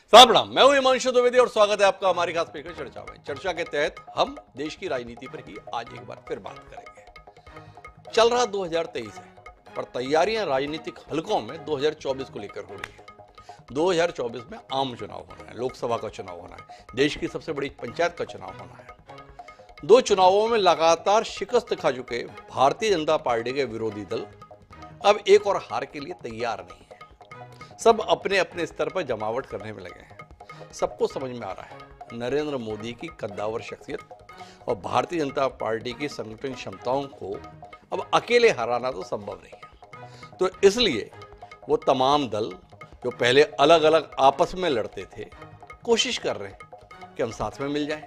साहब प्रणाम, मैं हूं हिमांशु द्विवेदी और स्वागत है आपका हमारी खास पेशकश चर्चा में। चर्चा के तहत हम देश की राजनीति पर ही आज एक बार फिर बात करेंगे। चल रहा 2023 है, पर तैयारियां राजनीतिक हलकों में 2024 को लेकर हो रही है। 2024 में आम चुनाव होना है, लोकसभा का चुनाव होना है, देश की सबसे बड़ी पंचायत का चुनाव होना है। दो चुनावों में लगातार शिकस्त खा चुके भारतीय जनता पार्टी के विरोधी दल अब एक और हार के लिए तैयार नहीं है। सब अपने अपने स्तर पर जमावट करने में लगे हैं। सबको समझ में आ रहा है नरेंद्र मोदी की कद्दावर शख्सियत और भारतीय जनता पार्टी की संगठन क्षमताओं को अब अकेले हराना तो संभव नहीं है। तो इसलिए वो तमाम दल जो पहले अलग अलग आपस में लड़ते थे, कोशिश कर रहे हैं कि हम साथ में मिल जाएं,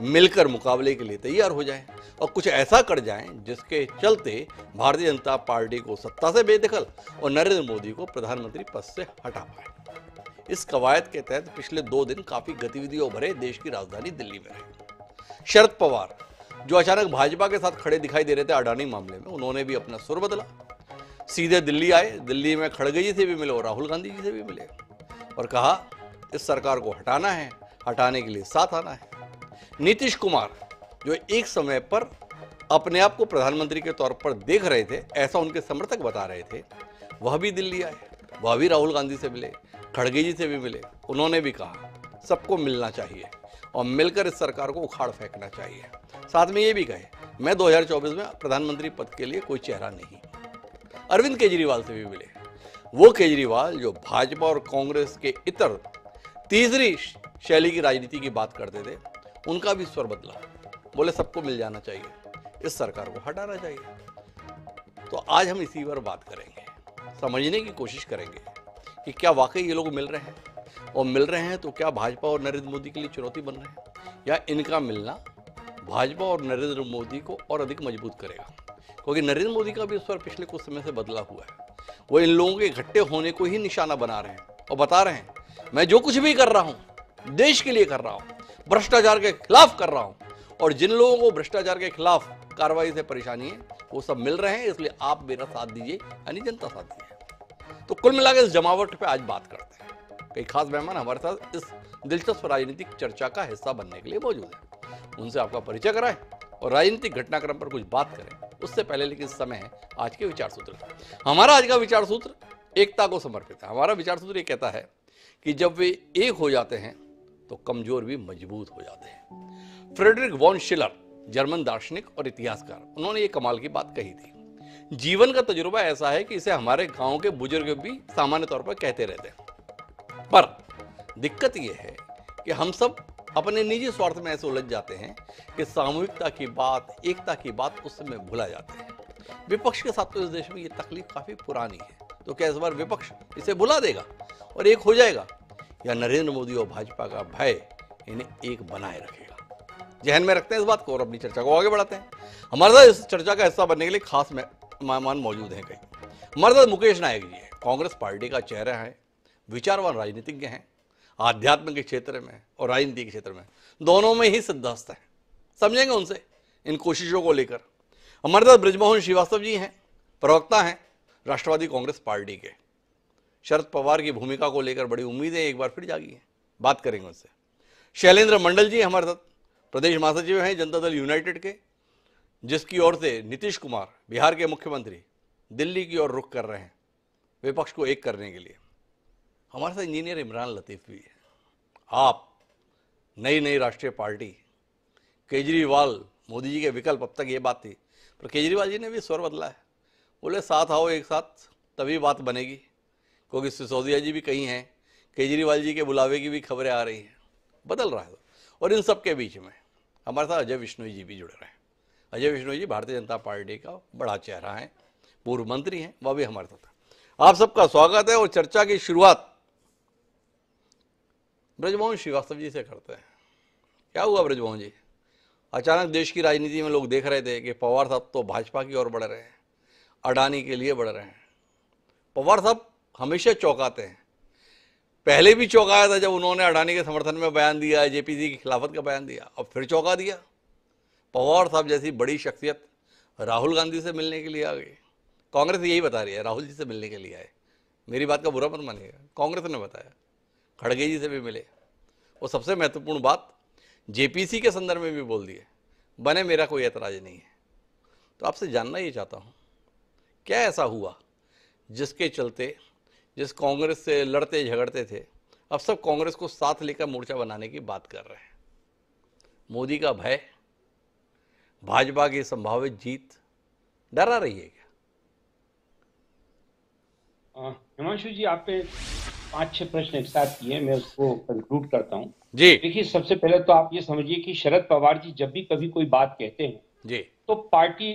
मिलकर मुकाबले के लिए तैयार हो जाएं और कुछ ऐसा कर जाएं जिसके चलते भारतीय जनता पार्टी को सत्ता से बेदखल और नरेंद्र मोदी को प्रधानमंत्री पद से हटा पाए। इस कवायद के तहत पिछले 2 दिन काफी गतिविधियों भरे देश की राजधानी दिल्ली में रहे। शरद पवार जो अचानक भाजपा के साथ खड़े दिखाई दे रहे थे अडानी मामले में, उन्होंने भी अपना सुर बदला। सीधे दिल्ली आए, दिल्ली में खड़गे जी से भी मिले और राहुल गांधी जी से भी मिले और कहा इस सरकार को हटाना है, हटाने के लिए साथ आना है। नीतीश कुमार जो एक समय पर अपने आप को प्रधानमंत्री के तौर पर देख रहे थे, ऐसा उनके समर्थक बता रहे थे, वह भी दिल्ली आए, वह भी राहुल गांधी से मिले, खड़गे जी से भी मिले। उन्होंने भी कहा सबको मिलना चाहिए और मिलकर इस सरकार को उखाड़ फेंकना चाहिए। साथ में ये भी कहे मैं 2024 में प्रधानमंत्री पद के लिए कोई चेहरा नहीं। अरविंद केजरीवाल से भी मिले, वो केजरीवाल जो भाजपा और कांग्रेस के इतर तीसरी शैली की राजनीति की बात करते थे, उनका भी स्वर बदला। बोले सबको मिल जाना चाहिए, इस सरकार को हटाना चाहिए। तो आज हम इसी पर बात करेंगे, समझने की कोशिश करेंगे कि क्या वाकई ये लोग मिल रहे हैं, और मिल रहे हैं तो क्या भाजपा और नरेंद्र मोदी के लिए चुनौती बन रहे हैं, या इनका मिलना भाजपा और नरेंद्र मोदी को और अधिक मजबूत करेगा। क्योंकि नरेंद्र मोदी का भी स्वर पिछले कुछ समय से बदला हुआ है। वो इन लोगों के इकट्ठे होने को ही निशाना बना रहे हैं और बता रहे हैं मैं जो कुछ भी कर रहा हूं देश के लिए कर रहा हूं, भ्रष्टाचार के खिलाफ कर रहा हूं, और जिन लोगों को भ्रष्टाचार के खिलाफ कार्रवाई से परेशानी है वो सब मिल रहे हैं, इसलिए आप मेरा साथ दीजिए, यानी जनता साथ दीजिए। तो कुल मिलाकर इस जमावट पे आज बात करते हैं। कई खास मेहमान हमारे साथ इस दिलचस्प राजनीतिक चर्चा का हिस्सा बनने के लिए मौजूद है। उनसे आपका परिचय कराएं और राजनीतिक घटनाक्रम पर कुछ बात करें। उससे पहले लेकिन समय है आज के विचार सूत्र। हमारा आज का विचार सूत्र एकता को समर्पित है। हमारा विचार सूत्र ये कहता है कि जब वे एक हो जाते हैं तो कमजोर भी मजबूत हो जाते हैं। फ्रेडरिक वॉन शिलर जर्मन दार्शनिक और इतिहासकार, उन्होंने ये कमाल की बात कही थी। जीवन का तजुर्बा ऐसा है कि इसे हमारे गांव के बुजुर्ग भी सामान्य तौर पर कहते रहते हैं, पर दिक्कत यह है कि हम सब अपने निजी स्वार्थ में ऐसे उलझ जाते हैं कि सामूहिकता की बात, एकता की बात उस समय भुला जाते हैं। विपक्ष के साथ तो इस देश में ये तकलीफ काफी पुरानी है। तो क्या इस बार विपक्ष इसे भुला देगा और एक हो जाएगा, या नरेंद्र मोदी और भाजपा का भय इन्हें एक बनाए रखेगा? जहन में रखते हैं इस बात को और अपनी चर्चा को आगे बढ़ाते हैं। हमारे साथ इस चर्चा का हिस्सा बनने के लिए खास मेहमान मौजूद हैं। कई हमारे साथ मुकेश नायक जी हैं, कांग्रेस पार्टी का चेहरा है, विचारवान राजनीतिज्ञ हैं, आध्यात्म के क्षेत्र में और राजनीति के क्षेत्र में दोनों में ही सिद्धहस्त हैं। समझेंगे उनसे इन कोशिशों को लेकर। हमारे साथ बृजमोहन श्रीवास्तव जी हैं, प्रवक्ता हैं राष्ट्रवादी कांग्रेस पार्टी के। शरद पवार की भूमिका को लेकर बड़ी उम्मीदें एक बार फिर जागी हैं, बात करेंगे उनसे। शैलेंद्र मंडल जी हमारे साथ प्रदेश महासचिव हैं जनता दल यूनाइटेड के, जिसकी ओर से नीतीश कुमार बिहार के मुख्यमंत्री दिल्ली की ओर रुख कर रहे हैं विपक्ष को एक करने के लिए। हमारे साथ इंजीनियर इमरान लतीफ भी है। आप नई राष्ट्रीय पार्टी, केजरीवाल मोदी जी के विकल्प, अब तक ये बात थी, पर केजरीवाल जी ने भी स्वर बदला है। बोले साथ आओ, एक साथ तभी बात बनेगी। क्योंकि सिसोदिया जी भी कहीं हैं, केजरीवाल जी के बुलावे की भी खबरें आ रही हैं, बदल रहा है। और इन सब के बीच में हमारे साथ अजय विश्नोई जी भी जुड़े रहे हैं। अजय विश्नोई जी भारतीय जनता पार्टी का बड़ा चेहरा है, पूर्व मंत्री हैं, वह भी हमारे साथ है। आप सबका स्वागत है और चर्चा की शुरुआत बृजमोहन श्रीवास्तव जी से करते हैं। क्या हुआ बृजमोहन जी? अचानक देश की राजनीति में लोग देख रहे थे कि पवार साहब तो भाजपा की ओर बढ़ रहे हैं, अडानी के लिए बढ़ रहे हैं। पवार साहब हमेशा चौंकाते हैं, पहले भी चौंकाया था जब उन्होंने अडानी के समर्थन में बयान दिया, जेपीसी की खिलाफत का बयान दिया, अब फिर चौंका दिया। पवार साहब जैसी बड़ी शख्सियत राहुल गांधी से मिलने के लिए आ गई। कांग्रेस यही बता रही है राहुल जी से मिलने के लिए आए। मेरी बात का बुरा मत मानिएगा, कांग्रेस ने बताया। खड़गे जी से भी मिले, और सबसे महत्वपूर्ण बात जेपीसी के संदर्भ में भी बोल दिए, बने मेरा कोई ऐतराज नहीं है। तो आपसे जानना ये चाहता हूँ, क्या ऐसा हुआ जिसके चलते जिस कांग्रेस से लड़ते झगड़ते थे, अब सब कांग्रेस को साथ लेकर मोर्चा बनाने की बात कर रहे हैं? मोदी का भय, भाजपा की संभावित जीत डरा रही है क्या? हिमांशु जी, आपने 5-6 प्रश्न एक साथ किए, मैं उसको कंक्लूड करता हूँ। जी देखिए, सबसे पहले तो आप ये समझिए कि शरद पवार जी जब भी कभी कोई बात कहते हैं जी तो पार्टी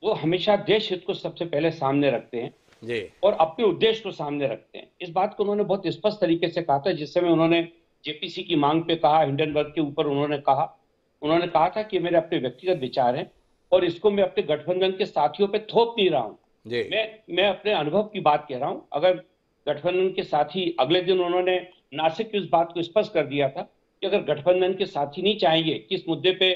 वो हमेशा देश हित को सबसे पहले सामने रखते हैं जी और अपने उद्देश्य को सामने रखते हैं। इस बात को उन्होंने बहुत स्पष्ट तरीके से कहा था जिस समय उन्होंने जेपीसी की मांग पे कहा, हिंडनबर्ग के ऊपर उन्होंने कहा था कि मेरे अपने व्यक्तिगत विचार हैं और इसको मैं अपने गठबंधन के साथियों पे थोप नहीं रहा हूं। जी मैं अपने अनुभव की बात कह रहा हूं। अगर गठबंधन के साथी, अगले दिन उन्होंने नासिक की उस बात को स्पष्ट कर दिया था कि अगर गठबंधन के साथी नहीं चाहेंगे किस मुद्दे पे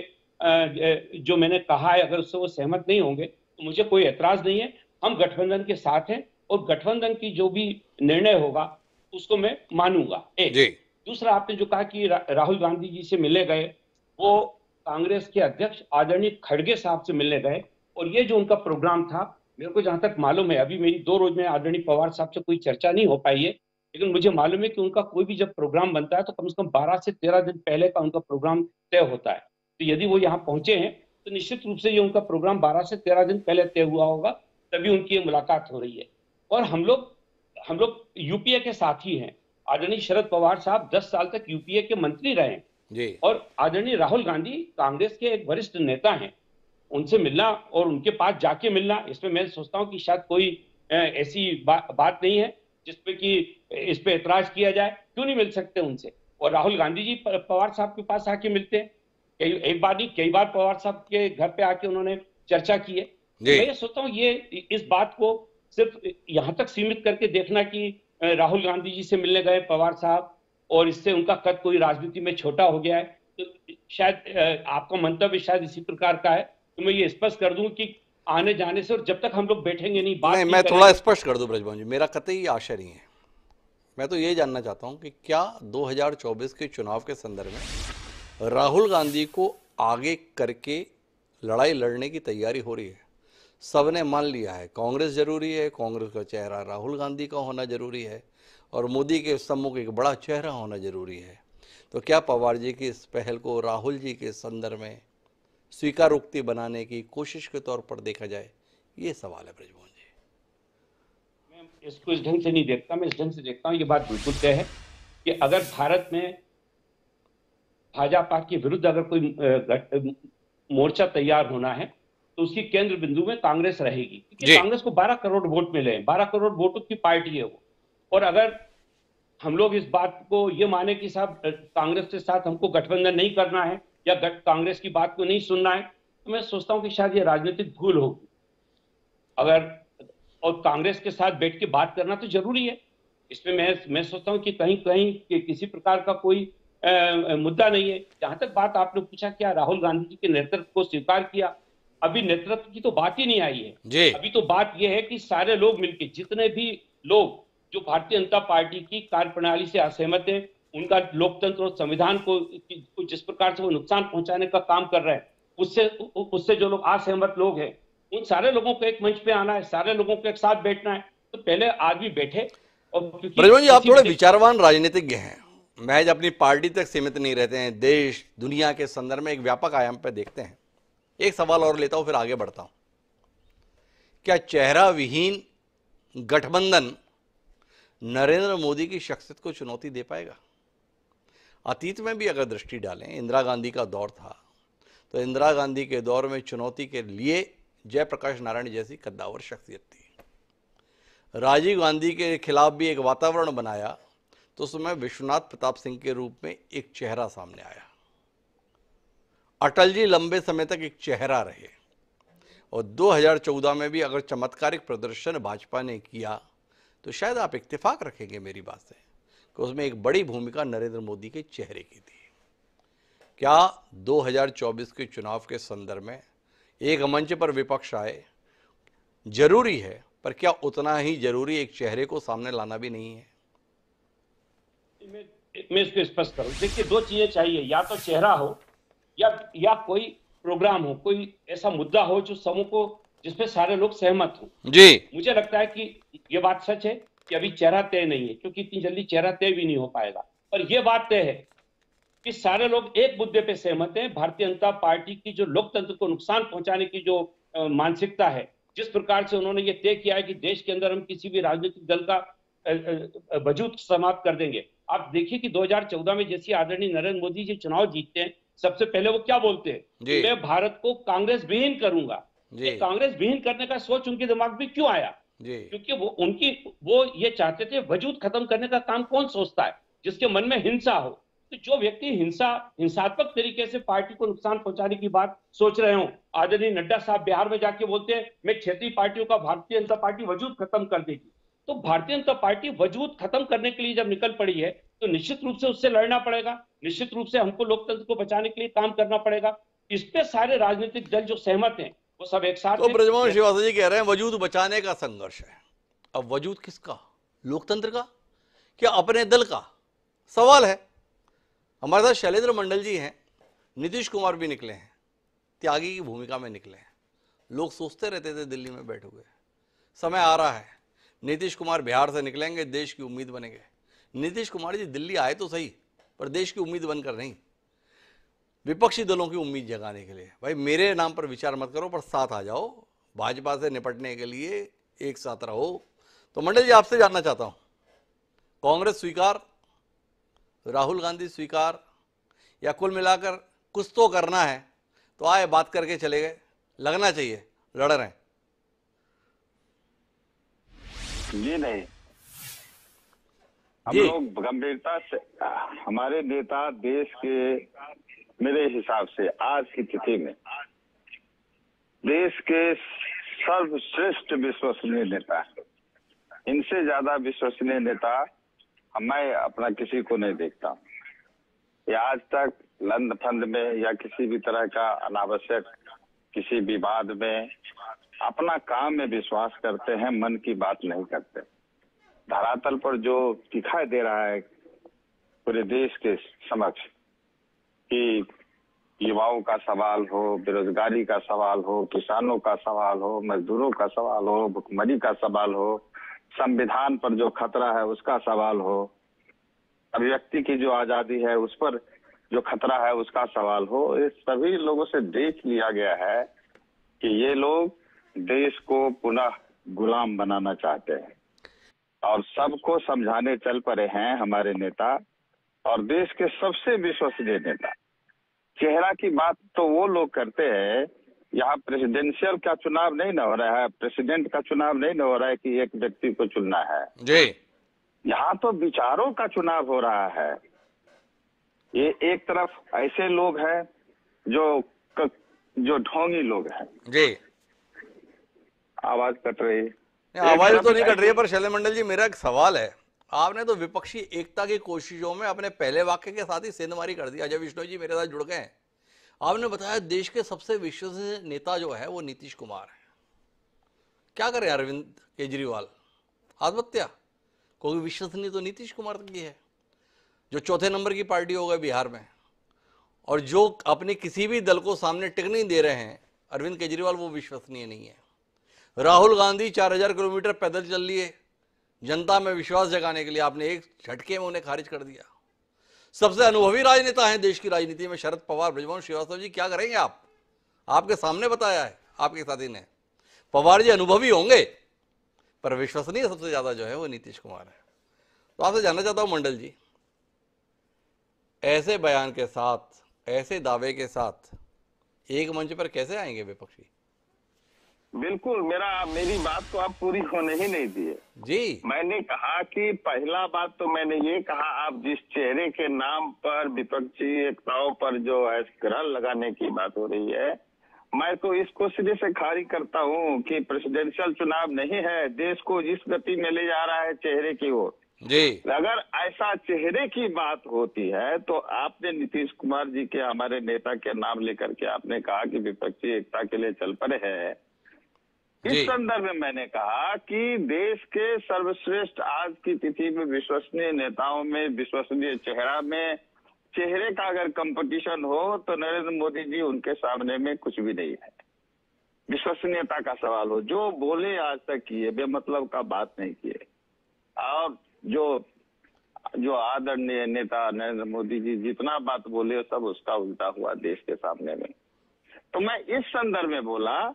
जो मैंने कहा है, अगर उससे वो सहमत नहीं होंगे तो मुझे कोई एतराज नहीं है, हम गठबंधन के साथ हैं और गठबंधन की जो भी निर्णय होगा उसको मैं मानूंगा। एक जी दूसरा, आपने जो कहा कि राहुल गांधी जी से मिलने गए, वो कांग्रेस के अध्यक्ष आदरणीय खड़गे साहब से मिलने गए और ये जो उनका प्रोग्राम था, मेरे को जहां तक मालूम है, अभी मेरी 2 रोज में आदरणीय पवार साहब से कोई चर्चा नहीं हो पाई है, लेकिन मुझे मालूम है कि उनका कोई भी जब प्रोग्राम बनता है तो कम से कम 12 से 13 दिन पहले का उनका प्रोग्राम तय होता है। तो यदि वो यहाँ पहुंचे हैं तो निश्चित रूप से ये उनका प्रोग्राम 12 से 13 दिन पहले तय हुआ होगा, तभी उनकी ये मुलाकात हो रही है। और हम लोग यूपीए के साथी हैं। आदरणीय शरद पवार साहब 10 साल तक यूपीए के मंत्री रहे जी और आदरणीय राहुल गांधी कांग्रेस के एक वरिष्ठ नेता हैं। उनसे मिलना और उनके पास जाके मिलना, इसमें मैं सोचता हूं कि शायद कोई ऐसी बात नहीं है जिसपे कि इस पे एतराज किया जाए। क्यों नहीं मिल सकते उनसे? और राहुल गांधी जी पवार साहब के पास आके मिलते हैं, एक बार नहीं कई बार पवार साहब के घर पे आके उन्होंने चर्चा की है। तो जी मैं ये सोचता हूँ ये इस बात को सिर्फ यहाँ तक सीमित करके देखना कि राहुल गांधी जी से मिलने गए पवार साहब और इससे उनका कद कोई राजनीति में छोटा हो गया है, तो शायद आपका मंतव्य शायद इसी प्रकार का है। तो मैं ये स्पष्ट कर दूं कि आने जाने से और जब तक हम लोग बैठेंगे नहीं, बात नहीं, नहीं मैं थोड़ा करेंगे। स्पष्ट कर दूं ब्रजमोहन जी, मेरा कतई आशय नहीं है। मैं तो ये जानना चाहता हूं कि क्या 2024 के चुनाव के संदर्भ में राहुल गांधी को आगे करके लड़ाई लड़ने की तैयारी हो रही है? सबने मान लिया है कांग्रेस जरूरी है, कांग्रेस का चेहरा राहुल गांधी का होना जरूरी है और मोदी के सम्मुख एक बड़ा चेहरा होना जरूरी है। तो क्या पवार जी की इस पहल को राहुल जी के संदर्भ में स्वीकारोक्ति बनाने की कोशिश के तौर पर देखा जाए? ये सवाल है ब्रजमोहन जी। मैं इसको इस ढंग से नहीं देखता, मैं इस ढंग से देखता हूँ, ये बात बिल्कुल तय है कि अगर भारत में भाजपा के विरुद्ध अगर कोई मोर्चा तैयार होना है तो उसकी केंद्र बिंदु में कांग्रेस रहेगी, क्योंकि जी कांग्रेस को 12 करोड़ वोट मिले हैं, 12 करोड़ वोटों की पार्टी है वो। और अगर हम लोग इस बात को ये माने कि साहब कांग्रेस के साथ हमको गठबंधन नहीं करना है या कांग्रेस की बात को नहीं सुनना है, तो मैं सोचता हूं कि शायद ये राजनीतिक भूल होगी। अगर और कांग्रेस के साथ बैठ के बात करना तो जरूरी है, इसमें मैं सोचता हूं कि कहीं कहीं कि किसी प्रकार का कोई मुद्दा नहीं है। जहां तक बात आपने पूछा क्या राहुल गांधी जी के नेतृत्व को स्वीकार किया, अभी नेतृत्व की तो बात ही नहीं आई है। जी अभी तो बात यह है कि सारे लोग मिलकर, जितने भी लोग जो भारतीय जनता पार्टी की कार्यप्रणाली से असहमत है, उनका लोकतंत्र और संविधान को जिस प्रकार से वो नुकसान पहुंचाने का काम कर रहे हैं, उससे उससे जो लोग असहमत लोग हैं, उन सारे लोगों को एक मंच पे आना है, सारे लोगों को एक साथ बैठना है। तो पहले आदमी बैठे, और क्योंकि ब्रजमोहन जी, आप किसी थोड़े भी विचारवान राजनीतिज्ञ हैं, महज अपनी पार्टी तक सीमित नहीं रहते हैं, देश दुनिया के संदर्भ में एक व्यापक आयाम पर देखते हैं। एक सवाल और लेता हूं फिर आगे बढ़ता हूं। क्या चेहरा विहीन गठबंधन नरेंद्र मोदी की शख्सियत को चुनौती दे पाएगा? अतीत में भी अगर दृष्टि डालें, इंदिरा गांधी का दौर था, तो इंदिरा गांधी के दौर में चुनौती के लिए जयप्रकाश नारायण जैसी कद्दावर शख्सियत थी। राजीव गांधी के खिलाफ भी एक वातावरण बनाया तो उसमें विश्वनाथ प्रताप सिंह के रूप में एक चेहरा सामने आया। अटल जी लंबे समय तक एक चेहरा रहे और 2014 में भी अगर चमत्कारिक प्रदर्शन भाजपा ने किया तो शायद आप इत्तेफाक रखेंगे मेरी बात से कि उसमें एक बड़ी भूमिका नरेंद्र मोदी के चेहरे की थी। क्या 2024 के चुनाव के संदर्भ में एक मंच पर विपक्ष आए जरूरी है, पर क्या उतना ही जरूरी एक चेहरे को सामने लाना भी नहीं है? मैं इसको स्पष्ट करूं, देखिए दो चीजें चाहिए, या तो चेहरा हो या कोई प्रोग्राम हो, कोई ऐसा मुद्दा हो जो समूह को, जिसपे सारे लोग सहमत हों। जी मुझे लगता है कि ये बात सच है कि अभी चेहरा तय नहीं है, क्योंकि इतनी जल्दी चेहरा तय भी नहीं हो पाएगा। पर यह बात तय है कि सारे लोग एक मुद्दे पे सहमत हैं, भारतीय जनता पार्टी की जो लोकतंत्र को नुकसान पहुंचाने की जो मानसिकता है, जिस प्रकार से उन्होंने ये तय किया है कि देश के अंदर हम किसी भी राजनीतिक दल का वजूद समाप्त कर देंगे। आप देखिए कि 2014 में जैसे आदरणीय नरेंद्र मोदी जी चुनाव जीतते हैं, सबसे पहले वो क्या बोलते हैं कि मैं भारत को कांग्रेस विहीन करूंगा। ये कांग्रेस विहीन करने का सोच उनके दिमाग में क्यों आया? क्योंकि वो ये चाहते थे, वजूद खत्म करने का काम कौन सोचता है जिसके मन में हिंसा हो। तो जो व्यक्ति हिंसात्मक तरीके से पार्टी को नुकसान पहुंचाने की बात सोच रहे हो, आदरणीय नड्डा साहब बिहार में जाके बोलते हैं मैं क्षेत्रीय पार्टियों का भारतीय जनता पार्टी वजूद खत्म कर देगी। तो भारतीय जनता पार्टी वजूद खत्म करने के लिए जब निकल पड़ी है, तो निश्चित रूप से उससे लड़ना पड़ेगा, निश्चित रूप से हमको लोकतंत्र को बचाने के लिए काम करना पड़ेगा। इस पे सारे राजनीतिक दल जो सहमत हैं वो सब एक साथ। तो ब्रजमोहन श्रीवास्तव जी कह रहे हैं वजूद बचाने का संघर्ष है। अब वजूद किसका? लोकतंत्र का क्या अपने दल का? सवाल है। हमारे साथ शैलेंद्र मंडल जी हैं, नीतीश कुमार भी निकले हैं, त्यागी की भूमिका में निकले हैं। लोग सोचते रहते थे दिल्ली में बैठे हुए, समय आ रहा है, नीतीश कुमार बिहार से निकलेंगे, देश की उम्मीद बनेंगे। नीतीश कुमार जी दिल्ली आए तो सही, पर देश की उम्मीद बनकर नहीं, विपक्षी दलों की उम्मीद जगाने के लिए। भाई मेरे नाम पर विचार मत करो, पर साथ आ जाओ, भाजपा से निपटने के लिए एक साथ रहो। तो मंडल जी आपसे जानना चाहता हूं, कांग्रेस स्वीकार, राहुल गांधी स्वीकार, या कुल मिलाकर कुछ तो करना है तो आए बात करके चले गए? लगना चाहिए लड़ रहे हैं। जी नहीं, हम लोग गंभीरता से, हमारे नेता देश के, मेरे हिसाब से आज की स्थिति में देश के सर्वश्रेष्ठ विश्वसनीय नेता है। इनसे ज्यादा विश्वसनीय नेता मैं अपना किसी को नहीं देखता। ये आज तक लंद फंद में या किसी भी तरह का अनावश्यक किसी विवाद में अपना काम में विश्वास करते हैं, मन की बात नहीं करते। धरातल पर जो दिखाई दे रहा है पूरे देश के समक्ष कि युवाओं का सवाल हो, बेरोजगारी का सवाल हो, किसानों का सवाल हो, मजदूरों का सवाल हो, भुखमरी का सवाल हो, संविधान पर जो खतरा है उसका सवाल हो, अभिव्यक्ति की जो आजादी है उस पर जो खतरा है उसका सवाल हो, ये सभी लोगों से देख लिया गया है कि ये लोग देश को पुनः गुलाम बनाना चाहते हैं और सबको समझाने चल पड़े हैं हमारे नेता और देश के सबसे विश्वसनीय नेता। चेहरा की बात तो वो लोग करते हैं, यहाँ प्रेसिडेंशियल का चुनाव नहीं ना हो रहा है, प्रेसिडेंट का चुनाव नहीं ना हो रहा है कि एक व्यक्ति को चुनना है जी। यहाँ तो विचारों का चुनाव हो रहा है। ये एक तरफ ऐसे लोग हैं जो ढोंगी लोग हैं जी। आवाज कट रही है? आवाज तो नहीं कट रही है, पर शैलेंद्र मंडल जी मेरा एक सवाल है। आपने तो विपक्षी एकता की कोशिशों में अपने पहले वाक्य के साथ ही सेंधमारी कर दी। अजय विश्नोई जी मेरे साथ जुड़ गए हैं। आपने बताया देश के सबसे विश्वसनीय नेता जो है वो नीतीश कुमार है। क्या करें अरविंद केजरीवाल? आत्महत्या? क्योंकि विश्वसनीय तो नीतीश कुमार की है, जो चौथे नंबर की पार्टी हो गई बिहार में, और जो अपने किसी भी दल को सामने टिक नहीं दे रहे हैं अरविंद केजरीवाल, वो विश्वसनीय नहीं है। राहुल गांधी 4000 किलोमीटर पैदल चल लिए जनता में विश्वास जगाने के लिए, आपने एक झटके में उन्हें खारिज कर दिया। सबसे अनुभवी राजनेता हैं देश की राजनीति में शरद पवार। ब्रजमोहन श्रीवास्तव जी क्या करेंगे आप? आपके सामने बताया है आपके साथी ने, पवार जी अनुभवी होंगे पर विश्वसनीय सबसे ज्यादा जो है वो नीतीश कुमार है। तो आपसे जानना चाहता हूं मंडल जी, ऐसे बयान के साथ, ऐसे दावे के साथ एक मंच पर कैसे आएंगे विपक्षी? बिल्कुल, मेरी बात तो आप पूरी होने ही नहीं दिए जी। मैंने कहा कि पहला बात तो मैंने ये कहा, आप जिस चेहरे के नाम पर विपक्षी एकताओं पर जो है ग्रहण लगाने की बात हो रही है, मैं तो इसको सिरे से खारिज करता हूँ कि प्रेसिडेंशियल चुनाव नहीं है, देश को जिस गति में ले जा रहा है चेहरे की ओर जी। अगर ऐसा चेहरे की बात होती है तो आपने नीतीश कुमार जी के, हमारे नेता के नाम लेकर के आपने कहा कि विपक्षी एकता के लिए चल पड़े हैं। इस जी संदर्भ में मैंने कहा कि देश के सर्वश्रेष्ठ आज की तिथि में विश्वसनीय नेताओं में, विश्वसनीय चेहरे का अगर कंपटीशन हो तो नरेंद्र मोदी जी उनके सामने में कुछ भी नहीं है। विश्वसनीयता का सवाल हो, जो बोले आज तक किए, बेमतलब का बात नहीं किए। और जो आदरणीय नेता नरेंद्र मोदी जी जितना बात बोले सब उसका उल्टा हुआ देश के सामने में। तो मैं इस संदर्भ में बोला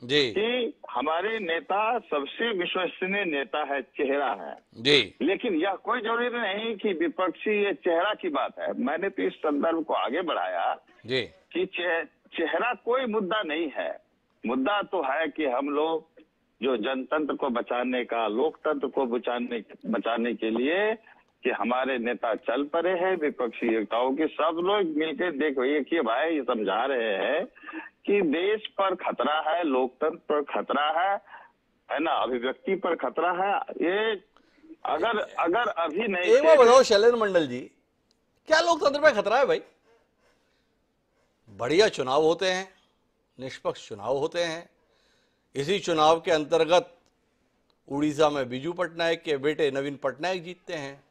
जी कि हमारे नेता सबसे विश्वसनीय नेता है, चेहरा है जी लेकिन यह कोई जरूरी नहीं कि विपक्षी ये चेहरा की बात है। मैंने तो इस संदर्भ को आगे बढ़ाया जी कि चेहरा कोई मुद्दा नहीं है। मुद्दा तो है कि हम लोग जो जनतंत्र को बचाने का, लोकतंत्र को बचाने के लिए कि हमारे नेता चल पड़े हैं, विपक्षी नेताओं के सब लोग मिलकर देखो एक ही भाई ये समझा रहे हैं कि देश पर खतरा है, लोकतंत्र पर खतरा है ना, अभिव्यक्ति पर खतरा है। ये अगर अभी नहीं एक बार बताओ शैलेंद्र मंडल जी, क्या लोकतंत्र पे खतरा है भाई? बढ़िया चुनाव होते हैं, निष्पक्ष चुनाव होते हैं। इसी चुनाव के अंतर्गत उड़ीसा में बीजू पटनायक के बेटे नवीन पटनायक जीतते हैं।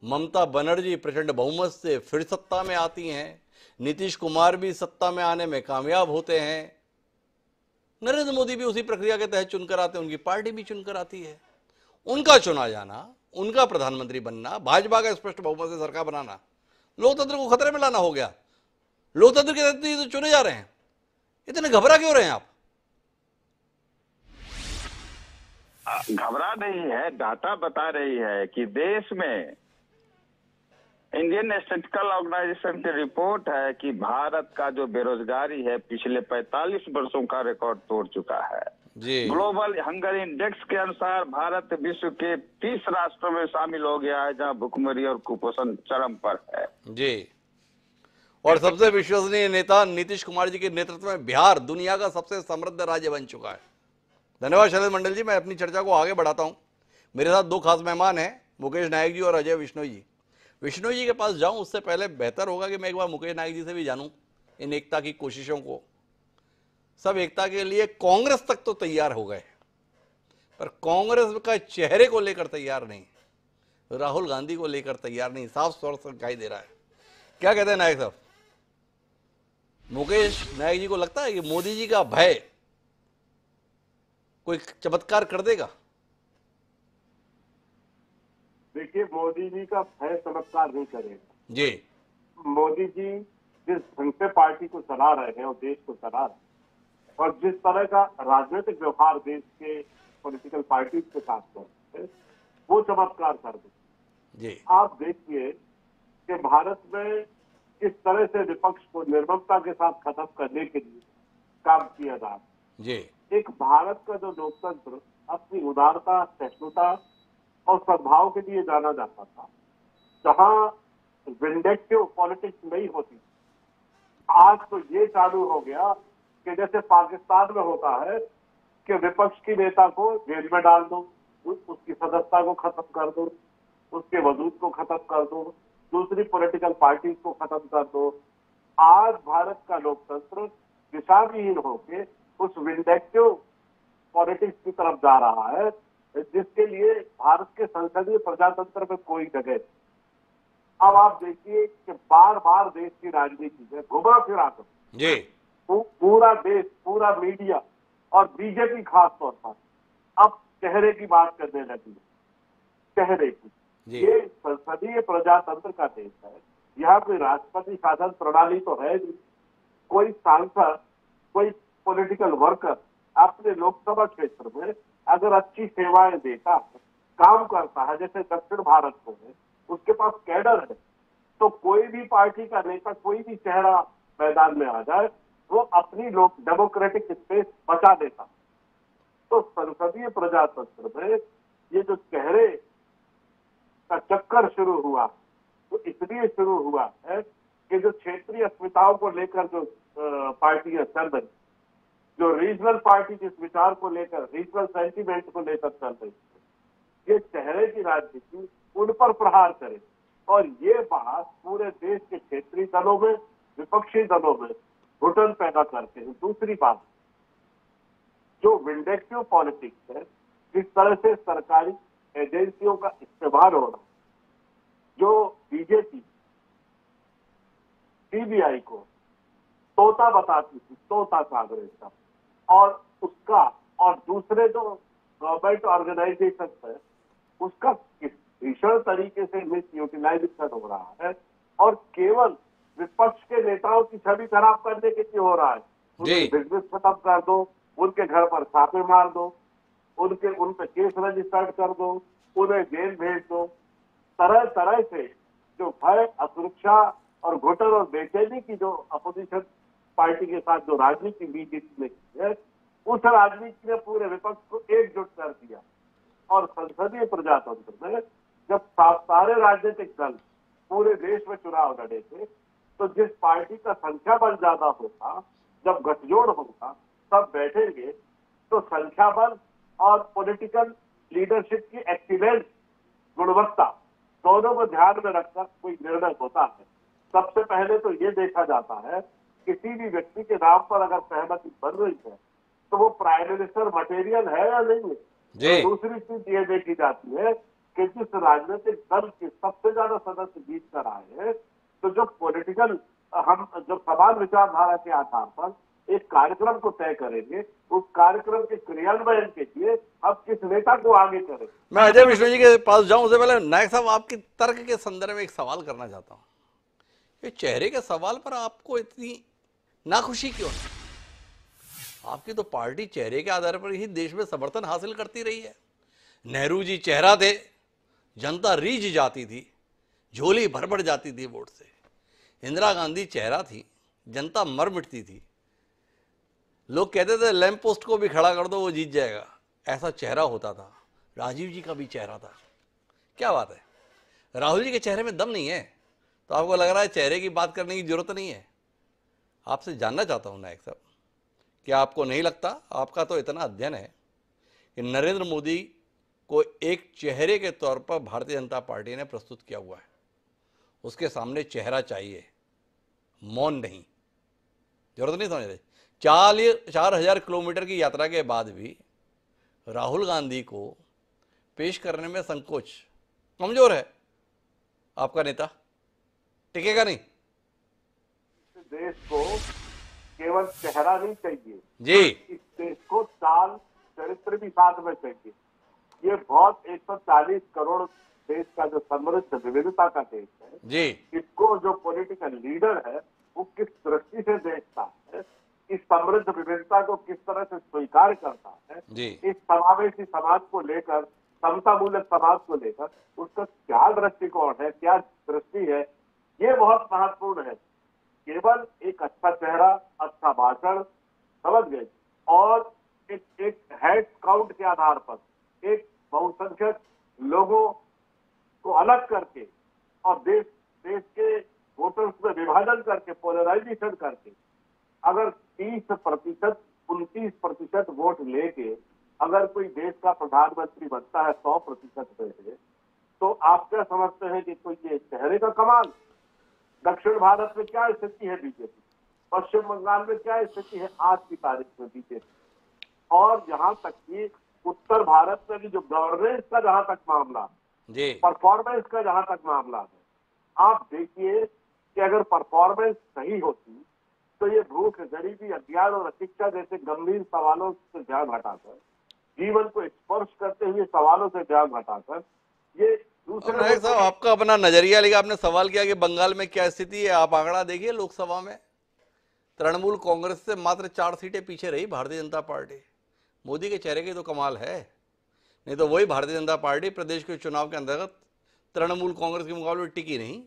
ममता बनर्जी प्रचंड बहुमत से फिर सत्ता में आती हैं। नीतीश कुमार भी सत्ता में आने में कामयाब होते हैं। नरेंद्र मोदी भी उसी प्रक्रिया के तहत चुनकर आते हैं, उनकी पार्टी भी चुनकर आती है। उनका चुना जाना, उनका प्रधानमंत्री बनना, भाजपा का स्पष्ट बहुमत से सरकार बनाना लोकतंत्र को खतरे में लाना हो गया। लोकतंत्र के तहत तो चुने जा रहे हैं, इतने घबरा क्यों रहे हैं आप? घबरा नहीं है, डाटा बता रही है कि देश में इंडियन स्टैटिस्टिकल ऑर्गेनाइजेशन की रिपोर्ट है कि भारत का जो बेरोजगारी है पिछले 45 वर्षों का रिकॉर्ड तोड़ चुका है जी ग्लोबल हंगर इंडेक्स के अनुसार भारत विश्व के 30 राष्ट्रों में शामिल हो गया है जहां भुखमरी और कुपोषण चरम पर है जी। और सबसे विश्वसनीय नेता नीतीश कुमार जी के नेतृत्व में बिहार दुनिया का सबसे समृद्ध राज्य बन चुका है। धन्यवाद शैलेंद्र मंडल जी। मैं अपनी चर्चा को आगे बढ़ाता हूं। मेरे साथ दो खास मेहमान हैं, मुकेश नायक जी और अजय विश्नोई जी। विश्नोई जी के पास जाऊं उससे पहले बेहतर होगा कि मैं एक बार मुकेश नायक जी से भी जानूं इन एकता की कोशिशों को। सब एकता के लिए कांग्रेस तक तो तैयार हो गए, पर कांग्रेस का चेहरे को लेकर तैयार नहीं, राहुल गांधी को लेकर तैयार नहीं, साफ तौर से दिखाई दे रहा है। क्या कहते हैं नायक साहब? मुकेश नायक जी को लगता है कि मोदी जी का भय कोई चमत्कार कर देगा? देखिए, मोदी जी का भय चमत्कार नहीं करेगा जी। मोदी जी जिस ढंग से पार्टी को चला रहे हैं और देश को चला रहे हैं और जिस तरह का राजनीतिक व्यवहार देश के पॉलिटिकल पार्टीज के साथ कर रहे हैं, वो चमत्कार कर दे। जी आप देखिए कि भारत में किस तरह से विपक्ष को निर्ममता के साथ खत्म करने के लिए काम किया जा रहा है। जी एक भारत का जो लोकतंत्र अपनी उदारता, सहिष्णुता और सद्भाव के लिए जाना जाता था, जहां विंडेक्टिव पॉलिटिक्स नहीं होती, आज तो ये चालू हो गया कि जैसे पाकिस्तान में होता है कि विपक्ष की नेता को जेल में डाल दो, उसकी सदस्यता को खत्म कर दो, उसके वजूद को खत्म कर दो, दूसरी पॉलिटिकल पार्टीज को खत्म कर दो। आज भारत का लोकतंत्र दिशाविहीन होकर उस विंडेक्टिव पॉलिटिक्स की तरफ जा रहा है, जिसके लिए भारत के संसदीय प्रजातंत्र में कोई जगह। अब आप देखिए कि बार बार देश की राजनीति में घुमा फिरा कर जी पूरा देश, पूरा मीडिया और बीजेपी खास तौर पर अब चेहरे की बात करने लगी। चेहरे की, ये संसदीय प्रजातंत्र का देश है, यहाँ कोई राष्ट्रपति शासन प्रणाली तो है नहीं। कोई सांसद, कोई पॉलिटिकल वर्कर अपने लोकसभा क्षेत्र में अगर अच्छी सेवाएं देता है, काम करता है, जैसे दक्षिण भारत को है, उसके पास कैडर है, तो कोई भी पार्टी का नेता, कोई भी चेहरा मैदान में आ जाए, वो अपनी लोक डेमोक्रेटिक स्पेस बचा देता। तो संसदीय प्रजातंत्र में ये जो चेहरे का चक्कर शुरू हुआ, तो इसलिए शुरू हुआ है कि जो क्षेत्रीय अस्मिताओं को लेकर जो पार्टियां चल रही, जो रीजनल पार्टी जिस विचार को लेकर, रीजनल सेंटीमेंट को लेकर चल रही, ये चेहरे की राजनीति उन पर प्रहार करे। और ये बात पूरे देश के क्षेत्रीय दलों में, विपक्षी दलों में घुटन पैदा करते हैं। दूसरी बात, जो विंडेक्टिव पॉलिटिक्स है, जिस तरह से सरकारी एजेंसियों का इस्तेमाल हो रहा है, जो बीजेपी सीबीआई को तोता बताती थी, तोता कांग्रेस का, और उसका और दूसरे जो गवर्नमेंट ऑर्गेनाइजेशन है उसका भीषण तरीके से मिस यूटिलाइजेशन हो रहा है, और केवल विपक्ष के नेताओं की छवि खराब करने के लिए हो रहा है। उनकी बिजनेस खत्म कर दो, उनके घर पर छापे मार दो, उन पे केस रजिस्टर्ड कर दो, उन्हें जेल भेज दो। तरह तरह से जो भय, असुरक्षा और घुटन और बेचैनी की जो अपोजिशन पार्टी के साथ जो राजनीति बीजेपी ने की है, उस राजनीति ने पूरे विपक्ष को एकजुट कर दिया। और संसदीय प्रजातंत्र में जब सारे राजनीतिक दल पूरे देश में चुनाव लड़े थे, तो जिस पार्टी का संख्या बल ज्यादा होगा, जब गठजोड़ होगा, सब बैठेंगे, तो संख्या बल और पॉलिटिकल लीडरशिप की एक्सीलेंस, गुणवत्ता, दोनों को ध्यान में रखकर कोई निर्णय होता है। सबसे पहले तो ये देखा जाता है, किसी भी व्यक्ति के नाम पर अगर सहमति बन रही है तो वो प्राइम मिनिस्टर मटेरियल है या नहीं है। तो दूसरी चीज ये देखी जाती है कि जिस राजनीतिक दल के सबसे ज्यादा सदस्य जीत कर आए हैं, तो जो पॉलिटिकल हम जब समान विचारधारा के आधार पर एक कार्यक्रम को तय करेंगे, उस कार्यक्रम के क्रियान्वयन के लिए हम किस नेता को आगे करें। मैं अजय विष्णु जी के पास जाऊं उससे पहले नायक साहब आपके तर्क के संदर्भ में एक सवाल करना चाहता हूं। ये चेहरे के सवाल पर आपको इतनी नाखुशी क्यों है? आपकी तो पार्टी चेहरे के आधार पर ही देश में समर्थन हासिल करती रही है। नेहरू जी चेहरा थे, जनता रीझ जाती थी, झोली भर भर जाती थी वोट से। इंदिरा गांधी चेहरा थी, जनता मर मिटती थी। लोग कहते थे लैंप पोस्ट को भी खड़ा कर दो वो जीत जाएगा, ऐसा चेहरा होता था। राजीव जी का भी चेहरा था। क्या बात है, राहुल जी के चेहरे में दम नहीं है तो आपको लग रहा है चेहरे की बात करने की जरूरत नहीं है? आपसे जानना चाहता हूं नायक साहब, क्या आपको नहीं लगता, आपका तो इतना अध्ययन है, कि नरेंद्र मोदी को एक चेहरे के तौर पर भारतीय जनता पार्टी ने प्रस्तुत किया हुआ है? उसके सामने चेहरा चाहिए, मौन नहीं। जरूरत नहीं समझ रहे। 4,000 किलोमीटर की यात्रा के बाद भी राहुल गांधी को पेश करने में संकोच, कमजोर है आपका नेता, टिकेगा नहीं। देश को केवल चेहरा नहीं चाहिए जी, इस देश को चाल चरित्र भी साथ में चाहिए। ये बहुत 140 करोड़ देश का जो समृद्ध विविधता का देश है जी, इसको जो पॉलिटिकल लीडर है वो किस दृष्टि से देखता है, इस समृद्ध विविधता को किस तरह से स्वीकार करता है जी, इस समावेशी समाज को लेकर, समता मूलक समाज को लेकर उसका क्या दृष्टिकोण है, क्या दृष्टि है, ये बहुत महत्वपूर्ण है। केवल एक अच्छा चेहरा, अच्छा भाषण, समझ गए, और एक हेड काउंट के आधार पर एक बहुसंख्यक लोगों को अलग करके और देश के वोटर्स में विभाजन करके, पोलराइजेशन करके, अगर 30%, 29% वोट लेके अगर कोई देश का प्रधानमंत्री बनता है 100% में से, तो आप क्या समझते हैं कि कोई ये चेहरे का कमाल? दक्षिण भारत में क्या स्थिति है बीजेपी, पश्चिम बंगाल में क्या स्थिति है आज की तारीख में बीजेपी, और यहाँ तक कि उत्तर भारत में भी जो गवर्नेंस का जहां तक मामला, परफॉर्मेंस का जहां तक मामला है, आप देखिए कि अगर परफॉर्मेंस सही होती तो ये भूख, गरीबी, अज्ञान और अशिक्षा जैसे गंभीर सवालों से ध्यान हटाकर, जीवन को स्पर्श करते हुए सवालों से ध्यान हटाकर, ये दूसरे साहब आपका अपना नजरिया लेगा। आपने सवाल किया कि बंगाल में क्या स्थिति है। आप आंकड़ा देखिए, लोकसभा में तृणमूल कांग्रेस से मात्र 4 सीटें पीछे रही भारतीय जनता पार्टी। मोदी के चेहरे की तो कमाल है, नहीं तो वही भारतीय जनता पार्टी प्रदेश के चुनाव के अंतर्गत तृणमूल कांग्रेस के मुकाबले टिकी नहीं।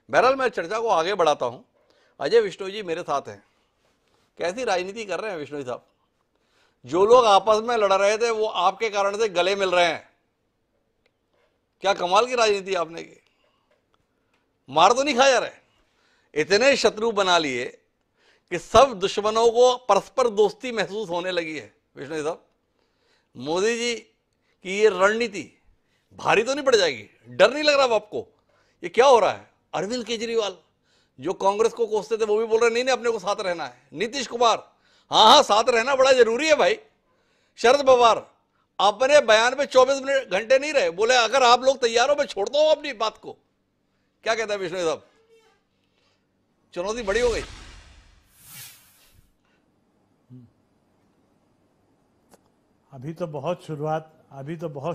बहरहाल मैं चर्चा को आगे बढ़ाता हूं। अजय विष्णु जी मेरे साथ हैं। कैसी राजनीति कर रहे हैं विष्णु साहब? जो लोग आपस में लड़ रहे थे वो आपके कारण से गले मिल रहे हैं। क्या कमाल की राजनीति आपने की। मार तो नहीं खाया जा रहे, इतने शत्रु बना लिए कि सब दुश्मनों को परस्पर दोस्ती महसूस होने लगी है। विष्णु साहब, मोदी जी की ये रणनीति भारी तो नहीं पड़ जाएगी? डर नहीं लग रहा आपको? ये क्या हो रहा है? अरविंद केजरीवाल जो कांग्रेस को कोसते थे वो भी बोल रहे नहीं नहीं अपने को साथ रहना है। नीतीश कुमार, हाँ साथ रहना बड़ा जरूरी है भाई, शरद पवार अपने बयान में 24 मिनट घंटे नहीं रहे, बोले अगर आप लोग तैयार हो मैं छोड़ता हूं अपनी बात को। क्या कहता है विष्णु साहब, चुनौती बड़ी हो गई? अभी तो बहुत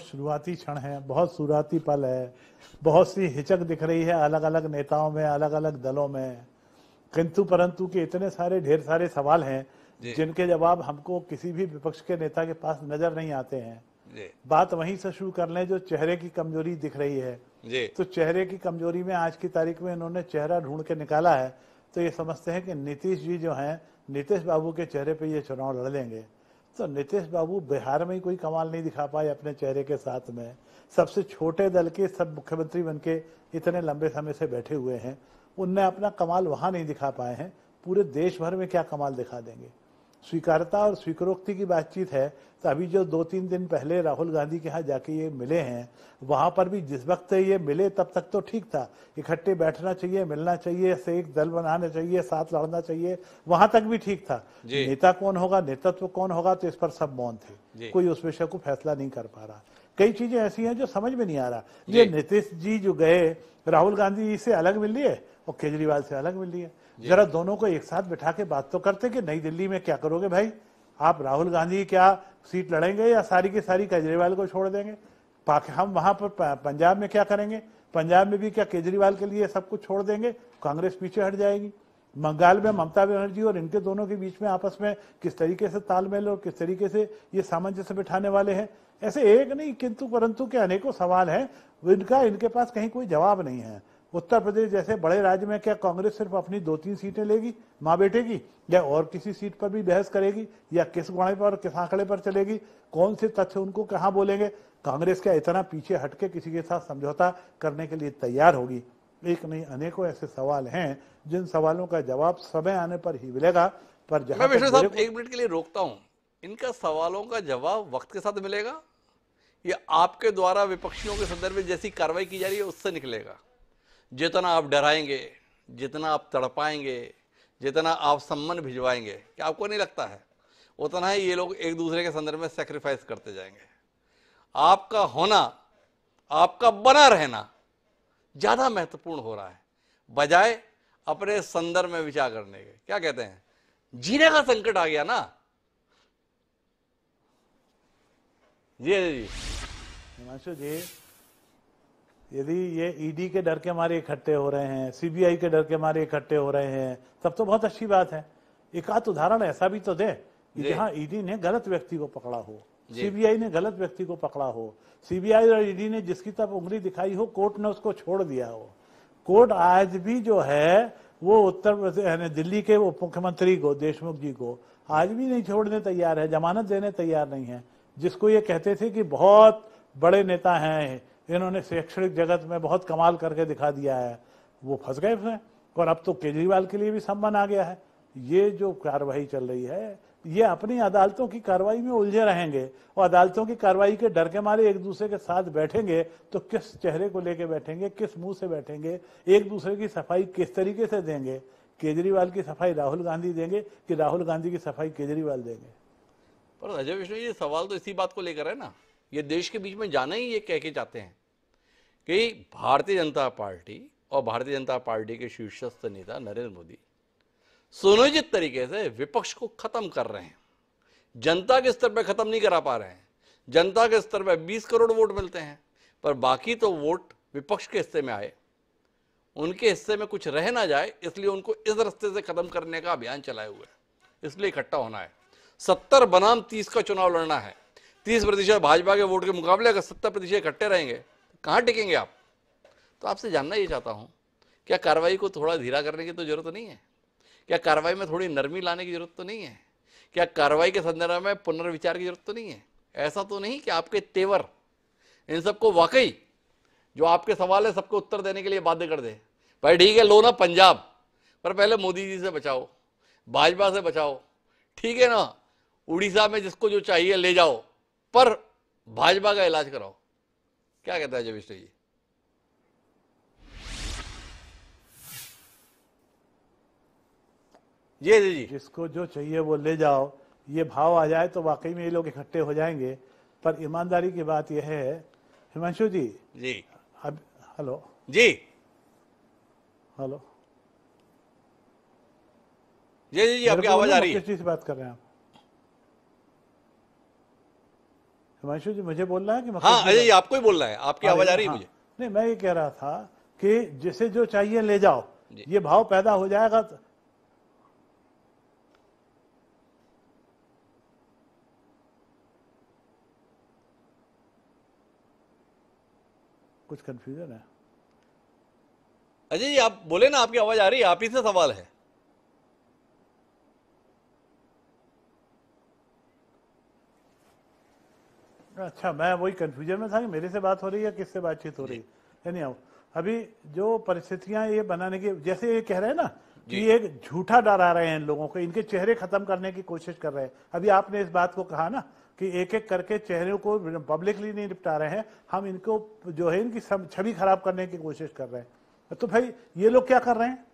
शुरुआती क्षण है, बहुत शुरुआती पल है, बहुत सी हिचक दिख रही है अलग अलग नेताओं में, अलग अलग दलों में, किंतु परंतु के इतने सारे ढेर सारे सवाल हैं जिनके जवाब हमको किसी भी विपक्ष के नेता के पास नजर नहीं आते हैं। बात वहीं से शुरू कर लें जो चेहरे की कमजोरी दिख रही है। तो चेहरे की कमजोरी में आज की तारीख में इन्होंने चेहरा ढूंढ के निकाला है, तो ये समझते हैं कि नीतीश जी जो हैं, नीतीश बाबू के चेहरे पे ये चुनाव लड़ लेंगे। तो नीतीश बाबू बिहार में ही कोई कमाल नहीं दिखा पाए अपने चेहरे के साथ में। सबसे छोटे दल के सब मुख्यमंत्री बनके इतने लंबे समय से बैठे हुए हैं, उनने अपना कमाल वहां नहीं दिखा पाए हैं। पूरे देश भर में क्या कमाल दिखा देंगे? स्वीकारता और स्वीकारोक्ति की बातचीत है, तो अभी जो 2-3 दिन पहले राहुल गांधी के यहाँ जाके ये मिले हैं, वहां पर भी जिस वक्त ये मिले तब तक तो ठीक था, इकट्ठे बैठना चाहिए, मिलना चाहिए, से एक दल बनाना चाहिए, साथ लड़ना चाहिए, वहां तक भी ठीक था। नेता कौन होगा, नेतृत्व कौन होगा, तो इस पर सब मौन थे, कोई उस विषय को फैसला नहीं कर पा रहा। कई चीजें ऐसी हैं जो समझ में नहीं आ रहा। ये नीतीश जी जो गए राहुल गांधी से अलग मिल लिए और केजरीवाल से अलग मिल लिए, जरा दोनों को एक साथ बिठा के बात तो करते कि नई दिल्ली में क्या करोगे भाई आप, राहुल गांधी क्या सीट लड़ेंगे या सारी की सारी केजरीवाल को छोड़ देंगे? हम वहां पर पंजाब में क्या करेंगे, पंजाब में भी क्या केजरीवाल के लिए सब कुछ छोड़ देंगे, कांग्रेस पीछे हट जाएगी? बंगाल में ममता बनर्जी और इनके दोनों के बीच में आपस में किस तरीके से तालमेल और किस तरीके से ये सामंजस्य बिठाने वाले हैं? ऐसे एक नहीं किंतु परंतु के अनेकों सवाल हैं, इनका इनके पास कहीं कोई जवाब नहीं है। उत्तर प्रदेश जैसे बड़े राज्य में क्या कांग्रेस सिर्फ अपनी 2-3 सीटें लेगी माँ बेटे की, या और किसी सीट पर भी बहस करेगी, या किस गुणे पर किस आंकड़े पर चलेगी, कौन से तथ्य उनको कहाँ बोलेंगे? कांग्रेस क्या इतना पीछे हटके किसी के साथ समझौता करने के लिए तैयार होगी? एक नहीं अनेकों ऐसे सवाल हैं जिन सवालों का जवाब समय आने पर ही मिलेगा। पर मैं विष्णु साहब 1 मिनट के लिए रोकता हूं, इनका सवालों का जवाब वक्त के साथ मिलेगा या आपके द्वारा विपक्षियों के संदर्भ में जैसी कार्रवाई की जा रही है उससे निकलेगा? जितना आप डराएंगे, जितना आप तड़पाएंगे, जितना आप सम्मन भिजवाएंगे, क्या आपको नहीं लगता है उतना ही ये लोग एक दूसरे के संदर्भ में सेक्रीफाइस करते जाएंगे? आपका होना, आपका बना रहना ज्यादा महत्वपूर्ण हो रहा है बजाय अपने संदर्भ में विचार करने के। क्या कहते हैं, जीने का संकट आ गया ना। जी हिमांशु जी, यदि ये ईडी के डर के मारे इकट्ठे हो रहे हैं, सीबीआई के डर के मारे इकट्ठे हो रहे हैं, तब तो बहुत अच्छी बात है। एक आध उदाहरण ऐसा भी तो दे कि जहां ईडी ने गलत व्यक्ति को पकड़ा हो, सीबीआई ने गलत व्यक्ति को पकड़ा हो, सीबीआई और ईडी ने जिसकी तरफ उंगली दिखाई हो कोर्ट ने उसको छोड़ दिया हो। कोर्ट आज भी जो है वो उत्तर प्रदेश दिल्ली के उप मुख्यमंत्री को, देशमुख जी को, आज भी नहीं छोड़ने तैयार है, जमानत देने तैयार नहीं है। जिसको ये कहते थे कि बहुत बड़े नेता हैं, इन्होंने शैक्षणिक जगत में बहुत कमाल करके दिखा दिया है, वो फंस गए उसमें। और अब तो केजरीवाल के लिए भी सम्मान आ गया है। ये जो कार्रवाई चल रही है, ये अपनी अदालतों की कार्रवाई में उलझे रहेंगे और अदालतों की कार्रवाई के डर के मारे एक दूसरे के साथ बैठेंगे तो किस चेहरे को लेके बैठेंगे, किस मुंह से बैठेंगे, एक दूसरे की सफाई किस तरीके से देंगे? केजरीवाल की सफाई राहुल गांधी देंगे कि राहुल गांधी की सफाई केजरीवाल देंगे? पर अजय विष्णु, ये सवाल तो इसी बात को लेकर है ना, ये देश के बीच में जाना ही ये कह के चाहते हैं कि भारतीय जनता पार्टी और भारतीय जनता पार्टी के शीर्षस्थ नेता नरेंद्र मोदी सुनियोजित तरीके से विपक्ष को खत्म कर रहे हैं, जनता के स्तर पर खत्म नहीं करा पा रहे हैं। जनता के स्तर पर 20 करोड़ वोट मिलते हैं, पर बाकी तो वोट विपक्ष के हिस्से में आए, उनके हिस्से में कुछ रह ना जाए, इसलिए उनको इस रास्ते से खत्म करने का अभियान चलाए हुए हैं। इसलिए इकट्ठा होना है, 70 बनाम 30 का चुनाव लड़ना है। 30% भाजपा के वोट के मुकाबले अगर 70% इकट्ठे रहेंगे तो कहाँ टिकेंगे आप? तो आपसे जानना ये चाहता हूँ, क्या कार्रवाई को थोड़ा धीरा करने की तो जरूरत नहीं है? क्या कार्रवाई में थोड़ी नरमी लाने की जरूरत तो नहीं है? क्या कार्रवाई के संदर्भ में पुनर्विचार की जरूरत तो नहीं है? ऐसा तो नहीं कि आपके तेवर इन सबको वाकई जो आपके सवाल है सबको उत्तर देने के लिए बाध्य कर दे। भाई ठीक है, लो ना पंजाब, पर पहले मोदी जी से बचाओ, भाजपा से बचाओ, ठीक है ना, उड़ीसा में जिसको जो चाहिए ले जाओ, पर भाजपा का इलाज कराओ। क्या कहता है अजय विष्णु जी? जी। जिसको जो चाहिए वो ले जाओ, ये भाव आ जाए तो वाकई में ये लोग इकट्ठे हो जाएंगे। पर ईमानदारी की बात यह है हिमांशु जी, अब हेलो जी हेलो जी जी जी आपकी आवाज आ रही है। किस चीज से बात कर रहे हैं आप? हिमांशु जी मुझे बोलना है कि हाँ अजय जी आपको ही बोलना है, आपकी आवाज आ रही है मुझे। नहीं, मैं ये कह रहा था कि जिसे जो चाहिए ले जाओ, ये भाव पैदा हो जाएगा कुछ कंफ्यूजन है। अजय जी आप बोले ना, आपकी आवाज आ रही है, आप ही से सवाल है। अच्छा, मैं वही कंफ्यूजन में था कि मेरे से बात हो रही है, किससे बातचीत हो रही है। यानी अभी जो परिस्थितियां ये बनाने की, जैसे ये कह रहे हैं ना कि ये झूठा डरा रहे हैं लोगों को, इनके चेहरे खत्म करने की कोशिश कर रहे हैं। अभी आपने इस बात को कहा ना कि एक एक करके चेहरों को पब्लिकली नहीं निपटा रहे हैं, हम इनको जो है इनकी छवि खराब करने की कोशिश कर रहे हैं। तो भाई ये लोग क्या कर रहे हैं?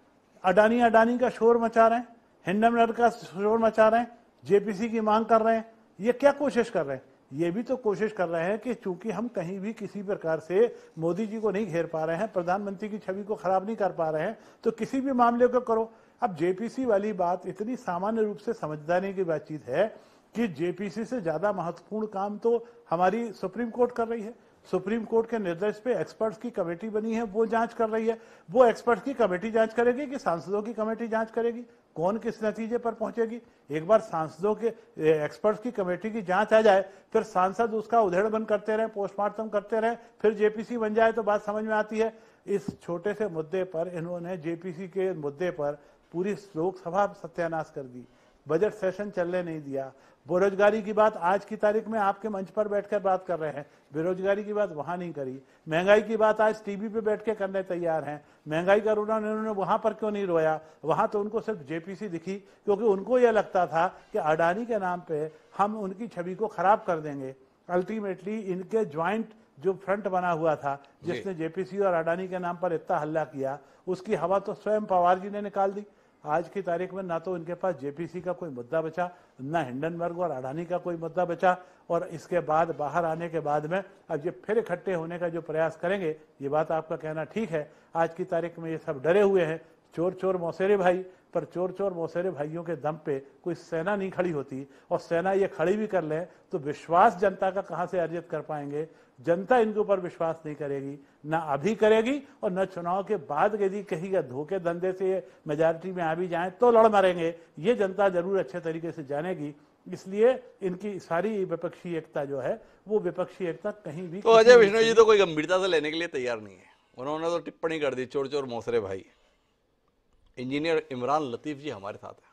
अडानी का शोर मचा रहे हैं, हिंडनबर्ग का शोर मचा रहे हैं, जेपीसी की मांग कर रहे हैं। ये क्या कोशिश कर रहे हैं? ये भी तो कोशिश कर रहे हैं कि चूंकि हम कहीं भी किसी प्रकार से मोदी जी को नहीं घेर पा रहे हैं, प्रधानमंत्री की छवि को खराब नहीं कर पा रहे हैं, तो किसी भी मामले को करो। अब जेपीसी वाली बात इतनी सामान्य रूप से समझदारी की बातचीत है कि जेपीसी से ज्यादा महत्वपूर्ण काम तो हमारी सुप्रीम कोर्ट कर रही है। सुप्रीम कोर्ट के निर्देश पे एक्सपर्ट्स की कमेटी बनी है, वो जांच कर रही है। वो एक्सपर्ट्स की कमेटी जांच करेगी कि सांसदों की कमेटी जांच करेगी? कौन किस नतीजे पर पहुंचेगी? एक बार सांसदों के एक्सपर्ट्स की कमेटी की जांच आ जाए, फिर सांसद उसका उधेड़बन करते रहे, पोस्टमार्टम करते रहे, फिर जेपीसी बन जाए तो बात समझ में आती है। इस छोटे से मुद्दे पर इन्होंने, जेपीसी के मुद्दे पर पूरी लोकसभा सत्यानाश कर दी, बजट सेशन चलने नहीं दिया। बेरोजगारी की बात आज की तारीख में आपके मंच पर बैठकर बात कर रहे हैं, बेरोजगारी की बात वहां नहीं करी। महंगाई की बात आज टीवी पे बैठ के करने तैयार हैं। महंगाई का उन्होंने वहां पर क्यों नहीं रोया? वहां तो उनको सिर्फ जेपीसी दिखी, क्योंकि उनको यह लगता था कि अडानी के नाम पे हम उनकी छवि को खराब कर देंगे। अल्टीमेटली इनके ज्वाइंट जो फ्रंट बना हुआ था, जिसने जेपीसी और अडानी के नाम पर इतना हल्ला किया, उसकी हवा तो स्वयं पवार जी ने निकाल दी। आज की तारीख में ना तो उनके पास जेपीसी का कोई मुद्दा बचा, ना हिंडनबर्ग और अडानी का कोई मुद्दा बचा। और इसके बाद बाहर आने के बाद में अब ये फिर इकट्ठे होने का जो प्रयास करेंगे, ये बात आपका कहना ठीक है। आज की तारीख में ये सब डरे हुए हैं, चोर चोर मौसेरे भाई। पर चोर चोर मौसेरे भाइयों के दम पे कोई सेना नहीं खड़ी होती, और सेना ये खड़ी भी कर ले तो विश्वास जनता का कहां से अर्जित कर पाएंगे? जनता इनके ऊपर विश्वास नहीं करेगी, ना अभी करेगी और न चुनाव के बाद यदि कहीं का धोखे धंधे से मेजॉरिटी में आ भी जाए तो लड़ मरेंगे। ये जनता जरूर अच्छे तरीके से जानेगी। इसलिए इनकी सारी विपक्षी एकता जो है, वो विपक्षी एकता कहीं भी। तो अजय विष्णु जी तो कोई गंभीरता से लेने के लिए तैयार नहीं है। उन्होंने तो टिप्पणी कर दी, चोर चोर मौसरे भाई। इंजीनियर इमरान लतीफ जी हमारे साथ हैं,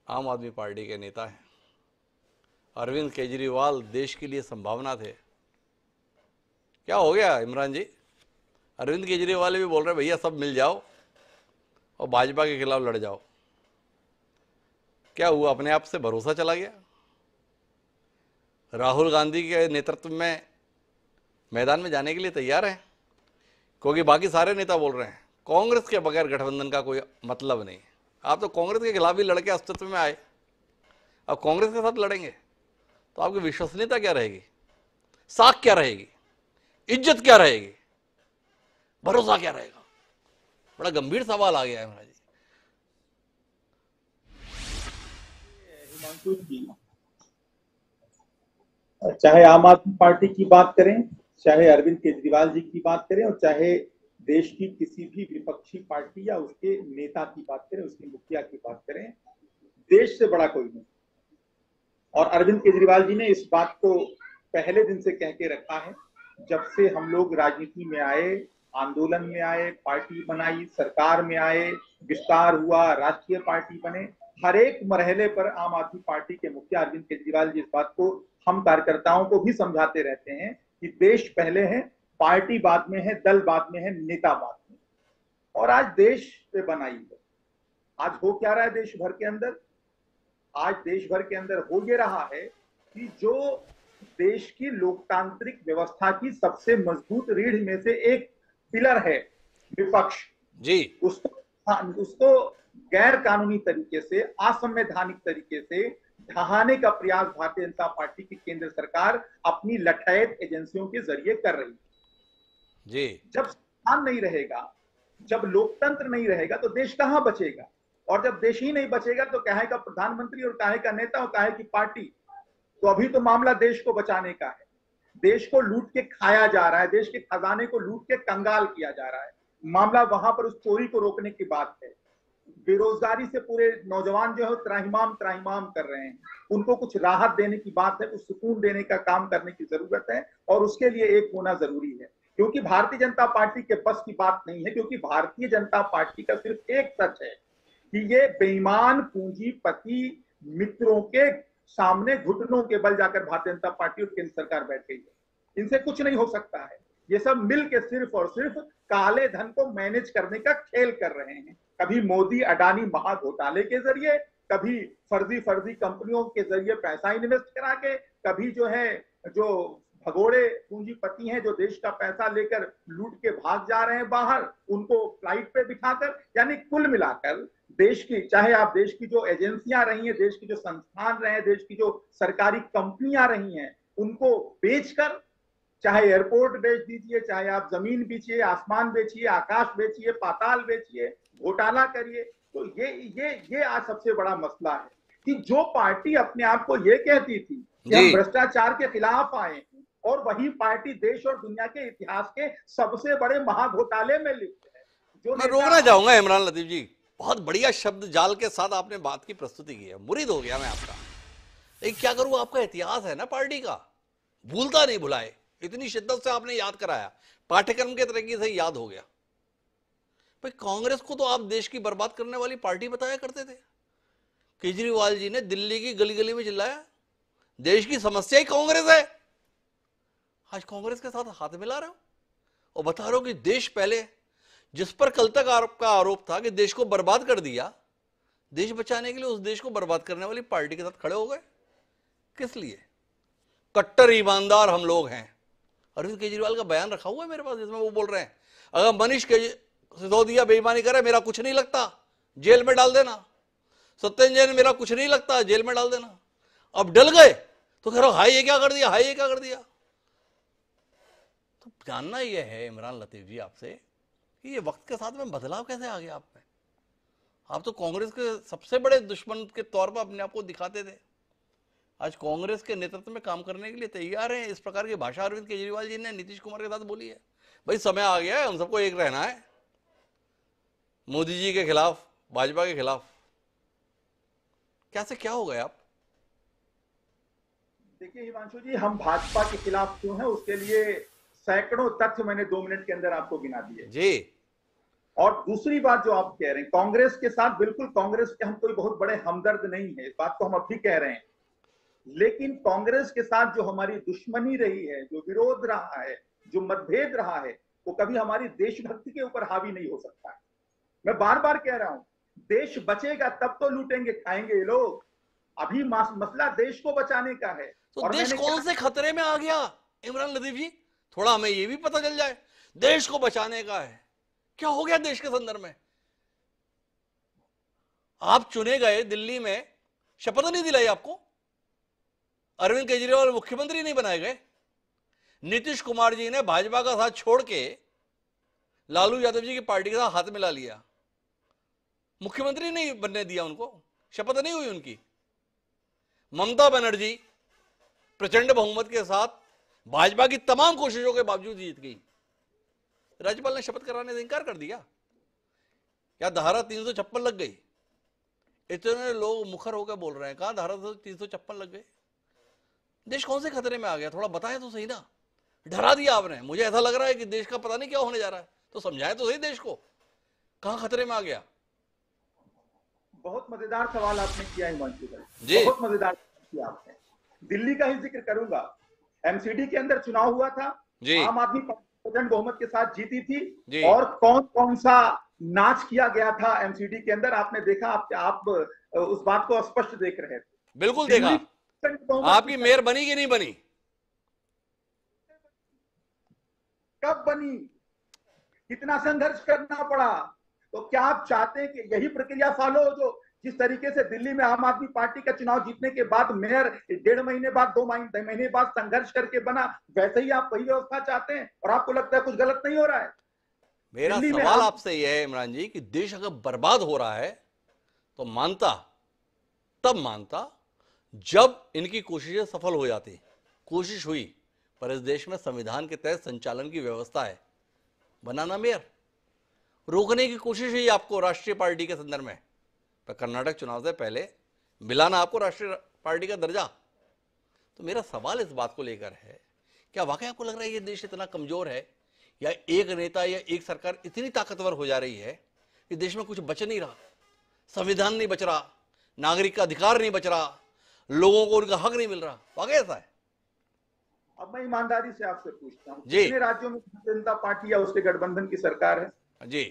आम आदमी पार्टी के नेता हैं। अरविंद केजरीवाल देश के लिए संभावना थे। क्या हो गया इमरान जी? अरविंद केजरीवाल भी बोल रहे भैया सब मिल जाओ और भाजपा के खिलाफ लड़ जाओ। क्या हुआ? अपने आप से भरोसा चला गया? राहुल गांधी के नेतृत्व में मैदान में जाने के लिए तैयार हैं? क्योंकि बाकी सारे नेता बोल रहे हैं कांग्रेस के बगैर गठबंधन का कोई मतलब नहीं। आप तो कांग्रेस के खिलाफ ही लड़के अस्तित्व में आए, अब कांग्रेस के साथ लड़ेंगे तो आपकी विश्वसनीयता क्या रहेगी? साख क्या रहेगी? इज्जत क्या रहेगी? भरोसा क्या रहेगा? बड़ा गंभीर सवाल आ गया है महाराज जी। चाहे आम आदमी पार्टी की बात करें, चाहे अरविंद केजरीवाल जी की बात करें, और चाहे देश की किसी भी विपक्षी पार्टी या उसके नेता की बात करें, उसके मुखिया की बात करें, देश से बड़ा कोई नहीं। और अरविंद केजरीवाल जी ने इस बात को पहले दिन से कह के रखा है, जब से हम लोग राजनीति में आए, आंदोलन में आए, पार्टी बनाई, सरकार में आए, विस्तार हुआ, राष्ट्रीय पार्टी बने, हर एक मरहले पर आम आदमी पार्टी के मुखिया अरविंद केजरीवाल जी इस बात को हम कार्यकर्ताओं को भी समझाते रहते हैं कि देश पहले है, पार्टी बाद में है, दल बाद में है, नेता बाद में। और आज देश पे बनाई है। आज हो क्या रहा है देश भर के अंदर? आज देश भर के अंदर हो ये रहा है कि जो देश की लोकतांत्रिक व्यवस्था की सबसे मजबूत रीढ़ में से एक पिलर है विपक्ष जी, उसको गैर कानूनी तरीके से, असंवैधानिक तरीके से ढहाने का प्रयास भारतीय जनता पार्टी की केंद्र सरकार अपनी लठैत एजेंसियों के जरिए कर रही है। जी जब संविधान नहीं रहेगा, जब लोकतंत्र नहीं रहेगा तो देश कहां बचेगा? और जब देश ही नहीं बचेगा तो काहे का प्रधानमंत्री और काहे का नेता और काहे की पार्टी? तो अभी तो मामला देश को बचाने का है। देश को लूट के खाया जा रहा है, देश के खजाने को लूट के कंगाल किया जा रहा है। मामला वहां पर उस चोरी को रोकने की बात है। बेरोजगारी से पूरे नौजवान जो है त्राहिमाम त्राहिमाम कर रहे हैं। उनको कुछ राहत देने की बात है, कुछ सुकून देने का काम करने की जरूरत है और उसके लिए एक होना जरूरी है। क्योंकि भारतीय जनता पार्टी के बस की बात नहीं है, क्योंकि भारतीय जनता पार्टी का सिर्फ एक सच है कि ये बेईमान पूंजीपति मित्रों के सामने घुटनों के बल जाकर भारतीय जनता पार्टी और केंद्र सरकार बैठ गई है। इनसे कुछ नहीं हो सकता है। ये सब मिल के सिर्फ और सिर्फ काले धन को मैनेज करने का खेल कर रहे हैं। कभी मोदी अडानी महाघोटाले के जरिए, कभी फर्जी कंपनियों के जरिए पैसा इन्वेस्ट करा के, कभी जो भगोड़े पूंजीपति हैं जो देश का पैसा लेकर लूट के भाग जा रहे हैं बाहर, उनको फ्लाइट पे बिठाकर, यानी कुल मिलाकर देश की, चाहे आप देश की जो एजेंसियां रही हैं, देश की जो संस्थान रहे हैं, देश की जो सरकारी कंपनियां रही हैं, उनको बेचकर, चाहे एयरपोर्ट बेच दीजिए, चाहे आप जमीन बेचिए, आसमान बेचिए, आकाश बेचिए, पाताल बेचिए, घोटाला करिए। तो ये आज सबसे बड़ा मसला है कि जो पार्टी अपने आप को ये कहती थी कि हम भ्रष्टाचार के खिलाफ आए हैं, और वही पार्टी देश और दुनिया के इतिहास के सबसे बड़े महाघोटाले में लिप्त है। जो मैं रोकना चाहूंगा इमरान लतीफ जी, बहुत बढ़िया शब्द जाल के साथ आपने बात की प्रस्तुति की है, मुरीद हो गया मैं आपका। लेकिन क्या करूं, आपका इतिहास है ना पार्टी का, भूलता नहीं भुलाए, इतनी शिद्दत से आपने याद कराया, पाठ्यक्रम के तरीके से याद हो गया। भाई कांग्रेस को तो आप देश की बर्बाद करने वाली पार्टी बताया करते थे। केजरीवाल जी ने दिल्ली की गली गली में चिल्लाया देश की समस्या ही कांग्रेस है। आज कांग्रेस के साथ हाथ मिला रहे हो और बता रहे हो कि देश पहले, जिस पर कल तक आपका आरोप था कि देश को बर्बाद कर दिया, देश बचाने के लिए उस देश को बर्बाद करने वाली पार्टी के साथ खड़े हो गए। किस लिए? कट्टर ईमानदार हम लोग हैं। अरविंद केजरीवाल का बयान रखा हुआ है मेरे पास, जिसमें वो बोल रहे हैं अगर मनीष सिसोदिया बेईमानी करे मेरा कुछ नहीं लगता, जेल में डाल देना। सत्येंद्र जैन मेरा कुछ नहीं लगता, जेल में डाल देना। अब डल गए तो कह रहे हाई ये क्या कर दिया, हाई ये क्या कर दिया। तो जानना यह है इमरान लतीफ जी आपसे कि ये वक्त के साथ में बदलाव कैसे आ गया आप में। आप तो कांग्रेस के सबसे बड़े दुश्मन के तौर पर अपने आप को दिखाते थे, आज कांग्रेस के नेतृत्व में काम करने के लिए तैयार हैं। इस प्रकार की भाषा अरविंद केजरीवाल जी ने नीतीश कुमार के साथ बोली है। भाई समय आ गया है, हम सबको एक रहना है, मोदी जी के खिलाफ, भाजपा के खिलाफ। क्या से क्या हो गए आप? देखिए हिमांशु जी, हम भाजपा के खिलाफ क्यों हैं, उसके लिए सैकड़ों तथ्य मैंने 2 मिनट के अंदर आपको गिना दिए जी। और दूसरी बात जो आप कह रहे हैं, कांग्रेस के साथ, बिल्कुल कांग्रेस के हम कोई बहुत बड़े हमदर्द नहीं है, इस बात को हम अब भी कह रहे हैं। लेकिन कांग्रेस के साथ जो हमारी दुश्मनी रही है, जो विरोध रहा है, जो मतभेद रहा है, वो कभी हमारी देशभक्ति के ऊपर हावी नहीं हो सकता है। मैं बार बार कह रहा हूं, देश बचेगा तब तो लूटेंगे खाएंगे ये लोग। अभी मसला देश को बचाने का है। तो देश कौन से खतरे में आ गया इमरान लतीफ जी, थोड़ा हमें ये भी पता चल जाए। देश को बचाने का है, क्या हो गया देश के संदर्भ में? आप चुने गए, दिल्ली में शपथ नहीं दिलाई आपको, अरविंद केजरीवाल मुख्यमंत्री नहीं बनाए गए, नीतीश कुमार जी ने भाजपा का साथ छोड़ के लालू यादव जी की पार्टी के साथ हाथ मिला लिया, मुख्यमंत्री नहीं बनने दिया उनको, शपथ नहीं हुई उनकी। ममता बनर्जी प्रचंड बहुमत के साथ भाजपा की तमाम कोशिशों के बावजूद जीत गई, राज्यपाल ने शपथ कराने से इंकार कर दिया। क्या धारा 356 लग गई? इतने लोग मुखर होकर बोल रहे हैं, कहां धारा 356 लग गई? देश कौन से खतरे में आ गया, थोड़ा बताएं तो सही ना। डरा दिया आपने, मुझे ऐसा लग रहा है कि देश का पता नहीं क्या होने जा रहा है, तो समझाएं तो सही देश को, कहां खतरे में आ गया। बहुत मजेदार सवाल आपने किया हिमांशु भाई, बहुत मजेदार किया आपने। दिल्ली का ही जिक्र करूंगा, एमसीडी के अंदर चुनाव हुआ था, आम आदमी प्रचंड बहुमत के साथ जीती थी, और कौन कौन सा नाच किया गया था एमसीडी के अंदर, आपने देखा, आप उस बात को स्पष्ट देख रहे थे। बिल्कुल देखा। आपकी मेयर बनी कि नहीं बनी? कब बनी? कितना संघर्ष करना पड़ा? तो क्या आप चाहते हैं कि यही प्रक्रिया फॉलो हो जो जिस तरीके से दिल्ली में आम आदमी पार्टी का चुनाव जीतने के बाद मेयर 1.5 महीने बाद 2 महीने बाद संघर्ष करके बना, वैसे ही आप वही व्यवस्था चाहते हैं और आपको लगता है कुछ गलत नहीं हो रहा है? मेरा सवाल आपसे यह है इमरान जी कि देश अगर बर्बाद हो रहा है तो तब मानता जब इनकी कोशिशें सफल हो जाती। कोशिश हुई, पर इस देश में संविधान के तहत संचालन की व्यवस्था है, बनाना मेयर, रोकने की कोशिश हुई आपको राष्ट्रीय पार्टी के संदर्भ में, पर कर्नाटक चुनाव से पहले मिलाना आपको राष्ट्रीय पार्टी का दर्जा। तो मेरा सवाल इस बात को लेकर है, क्या वाकई आपको लग रहा है ये देश इतना कमजोर है, या एक नेता या एक सरकार इतनी ताकतवर हो जा रही है कि देश में कुछ बच नहीं रहा, संविधान नहीं बच रहा, नागरिक का अधिकार नहीं बच रहा, लोगों को उनका हक नहीं मिल रहा? वाकई ऐसा है? अब मैं ईमानदारी से आपसे पूछता हूँ, कितने राज्यों में भारतीय जनता पार्टी या उसके गठबंधन की सरकार है? जी।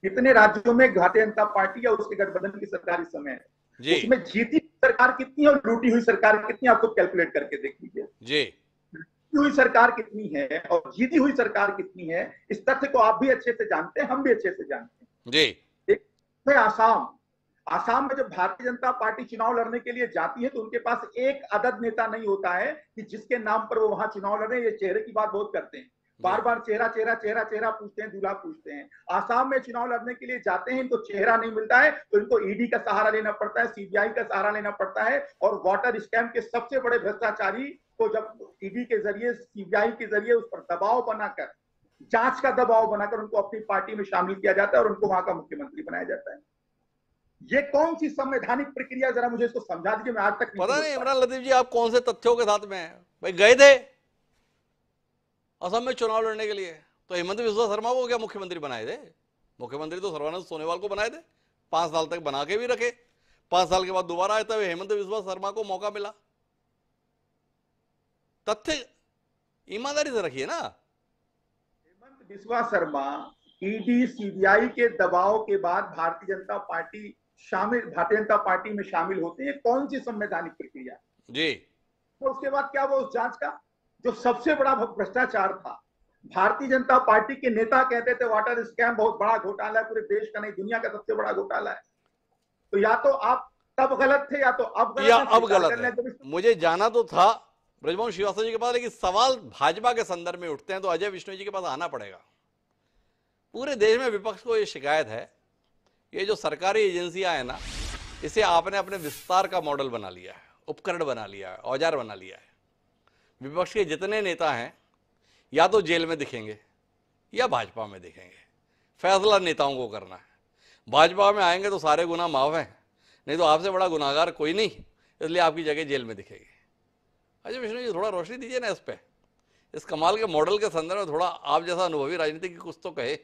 कितने राज्यों में भारतीय जनता पार्टी या उसके गठबंधन की सरकार इस समय है? जी। उसमें जीती सरकार कितनी है और लूटी हुई सरकार कितनी, आपको कैलकुलेट करके देख लीजिए। जी। लूटी हुई सरकार कितनी है और जीती हुई सरकार कितनी है, इस तथ्य को आप भी अच्छे से जानते हैं, हम भी अच्छे से जानते हैं। जी। एक में आसाम में जब भारतीय जनता पार्टी चुनाव लड़ने के लिए जाती है तो उनके पास एक अदद नेता नहीं होता है कि जिसके नाम पर वो वहां चुनाव लड़े। ये चेहरे की बात बहुत करते हैं, बार बार चेहरा पूछते हैं, दूल्हा पूछते हैं। आसाम में चुनाव लड़ने के लिए जाते हैं, इनको चेहरा नहीं मिलता है तो इनको ईडी का सहारा लेना पड़ता है, सीबीआई का सहारा लेना पड़ता है। और वाटर स्कैम के सबसे बड़े भ्रष्टाचारी को जब ईडी के जरिए, सीबीआई के जरिए उस पर दबाव बनाकर, जांच का दबाव बनाकर उनको अपनी पार्टी में शामिल किया जाता है और उनको वहां का मुख्यमंत्री बनाया जाता है। ये कौन सी संवैधानिक प्रक्रिया, जरा मुझे इसको समझा दीजिए, मैं आज तक पता नहीं। इमरान लतीफ जी, आप कौन से तथ्यों के साथ में हैं? भाई गए थे असम में चुनाव लड़ने के लिए, तो हेमंत बिस्वा शर्मा को क्या मुख्यमंत्री बनाए थे? मुख्यमंत्री तो सर्बानंद सोनोवाल को बनाए थे, 5 साल तक बना के भी रखे, 5 साल के बाद दोबारा आए तब हेमंत बिस्वा शर्मा को मौका मिला। तथ्य ईमानदारी से रखिए ना। हेमंत बिस्वा शर्मा ईडी सीबीआई के दबाव के बाद भारतीय जनता पार्टी में शामिल होते हैं। कौन सी संवैधानिक प्रक्रिया जी? तो उसके बाद क्या वो उस जांच का जो सबसे बड़ा भ्रष्टाचार था, भारतीय जनता पार्टी के नेता कहते थे वाटर स्कैम बहुत बड़ा घोटाला है, पूरे देश का नहीं दुनिया का सबसे बड़ा घोटाला है। तो या तो आप तब गलत थे या तो अब गलत है। मुझे जाना तो था ब्रजमोहन श्रीवास्तव जी के पास, लेकिन सवाल भाजपा के संदर्भ में उठते हैं तो अजय विष्णु जी के पास आना पड़ेगा। पूरे देश में विपक्ष को यह शिकायत है, ये जो सरकारी एजेंसियां हैं ना, इसे आपने अपने विस्तार का मॉडल बना लिया है, उपकरण बना लिया है, औजार बना लिया है। विपक्ष के जितने नेता हैं या तो जेल में दिखेंगे या भाजपा में दिखेंगे, फैसला नेताओं को करना है। भाजपा में आएंगे तो सारे गुनाह माफ हैं, नहीं तो आपसे बड़ा गुनाहगार कोई नहीं, इसलिए आपकी जगह जेल में दिखेगी। अजय विष्णु जी, थोड़ा रोशनी दीजिए ना इस पे, इस कमाल के मॉडल के संदर्भ में थोड़ा आप जैसा अनुभवी राजनीतिक कुछ तो कहे।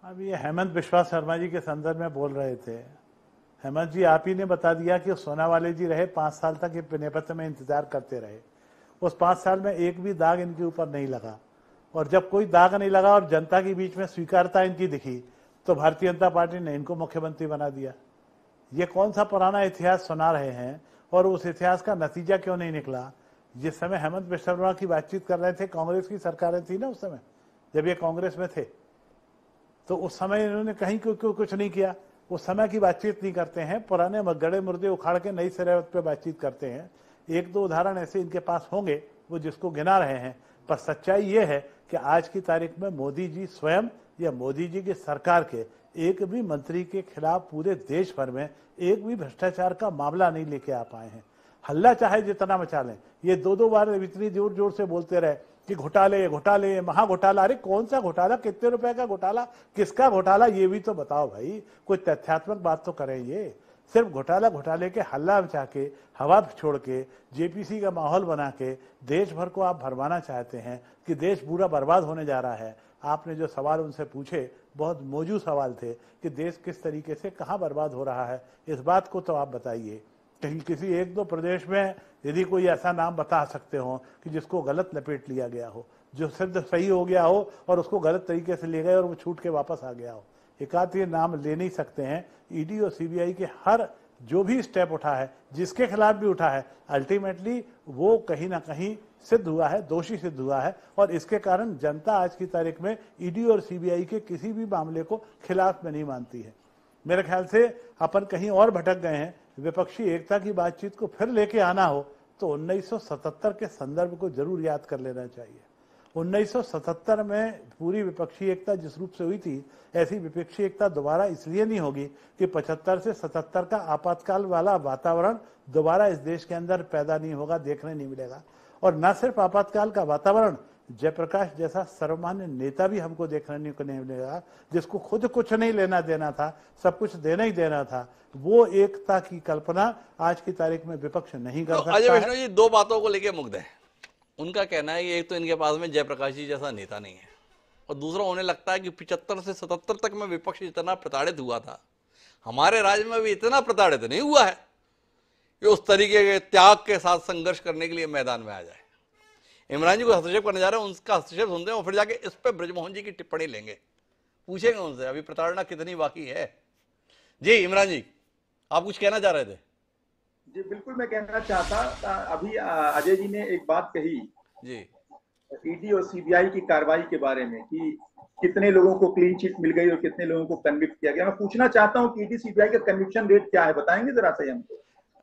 अब ये हेमंत बिस्वा शर्मा जी के संदर्भ में बोल रहे थे। हेमंत जी, आप ही ने बता दिया कि सोनावाले जी रहे 5 साल तक, ये नेपथ्य में इंतजार करते रहे। उस 5 साल में एक भी दाग इनके ऊपर नहीं लगा, और जब कोई दाग नहीं लगा और जनता के बीच में स्वीकारता इनकी दिखी तो भारतीय जनता पार्टी ने इनको मुख्यमंत्री बना दिया। ये कौन सा पुराना इतिहास सुना रहे हैं और उस इतिहास का नतीजा क्यों नहीं निकला? जिस समय हेमंत बिस्वा शर्मा की बातचीत कर रहे थे, कांग्रेस की सरकारें थी ना उस समय, जब ये कांग्रेस में थे, तो उस समय इन्होंने कहीं क्यों कुछ नहीं किया। उस समय की बातचीत नहीं करते हैं, पुराने गड़े मुर्दे उखाड़ के नई सिरे पे बातचीत करते हैं। 1-2 उदाहरण ऐसे इनके पास होंगे वो जिसको गिना रहे हैं, पर सच्चाई ये है कि आज की तारीख में मोदी जी स्वयं या मोदी जी की सरकार के एक भी मंत्री के खिलाफ पूरे देश भर में एक भी भ्रष्टाचार का मामला नहीं लेके आ पाए हैं। हल्ला चाहे जितना मचा लें, ये 2-2 बार इतनी जोर जोर से बोलते रहे कि घोटाले, महाघोटाला। अरे कौन सा घोटाला, कितने रुपए का घोटाला, किसका घोटाला, ये भी तो बताओ भाई। कोई तथ्यात्मक बात तो करें। ये सिर्फ घोटाले के हल्ला मचा के, हवा छोड़ के, जेपीसी का माहौल बना के देश भर को आप भरमाना चाहते हैं कि देश पूरा बर्बाद होने जा रहा है। आपने जो सवाल उनसे पूछे बहुत मौजूद सवाल थे कि देश किस तरीके से कहाँ बर्बाद हो रहा है, इस बात को तो आप बताइए। कहीं किसी 1-2 प्रदेश में यदि कोई ऐसा नाम बता सकते हो कि जिसको गलत लपेट लिया गया हो, जो सिद्ध सही हो गया हो और उसको गलत तरीके से ले गए और वो छूट के वापस आ गया हो। एकाध ये नाम ले नहीं सकते हैं। ईडी और सीबीआई के हर जो भी स्टेप उठा है, जिसके खिलाफ भी उठा है, अल्टीमेटली वो कहीं ना कहीं सिद्ध हुआ है, दोषी सिद्ध हुआ है। और इसके कारण जनता आज की तारीख में ईडी और सीबीआई के किसी भी मामले को खिलाफ में नहीं मानती है। मेरे ख्याल से अपन कहीं और भटक गए हैं। विपक्षी एकता की बातचीत को फिर लेके आना हो तो 1977 के संदर्भ को जरूर याद कर लेना चाहिए। 1977 में पूरी विपक्षी एकता जिस रूप से हुई थी, ऐसी विपक्षी एकता दोबारा इसलिए नहीं होगी कि 75 से 77 का आपातकाल वाला वातावरण दोबारा इस देश के अंदर पैदा नहीं होगा, देखने नहीं मिलेगा। और न सिर्फ आपातकाल का वातावरण, जयप्रकाश जैसा सर्वमान्य नेता भी हमको देखने को नहीं मिलेगा, जिसको खुद कुछ नहीं लेना देना था, सब कुछ देना ही देना था। वो एकता की कल्पना आज की तारीख में विपक्ष नहीं कर सकता। अजय वैष्णव जी दो बातों को लेकर मुग्ध है। उनका कहना है कि एक तो इनके पास में जयप्रकाश जी जैसा नेता नहीं है, और दूसरा उन्हें लगता है कि 75 से 77 तक में विपक्ष इतना प्रताड़ित हुआ था, हमारे राज्य में भी इतना प्रताड़ित नहीं हुआ है कि उस तरीके के त्याग के साथ संघर्ष करने के लिए मैदान में आ जाए। इमरान जी को हस्तक्षेप करने जा रहे हैं, उनका हस्तक्षेप सुनते हैं और फिर जाके इस पर ब्रजमोहन जी की टिप्पणी लेंगे, पूछेंगे उनसे अभी प्रताड़ना कितनी बाकी है। जी इमरान जी, आप कुछ कहना चाह रहे थे? जी बिल्कुल, मैं कहना चाहता था, अभी अजय जी ने एक बात कही जी ईडी और सीबीआई की कार्रवाई के बारे में कि कितने लोगों को क्लीन चिट मिल गई और कितने लोगों को कन्विक्ट किया गया। मैं पूछना चाहता हूं कि ईडी सीबीआई का कन्विक्शन रेट क्या है, बताएंगे जरा से हमको?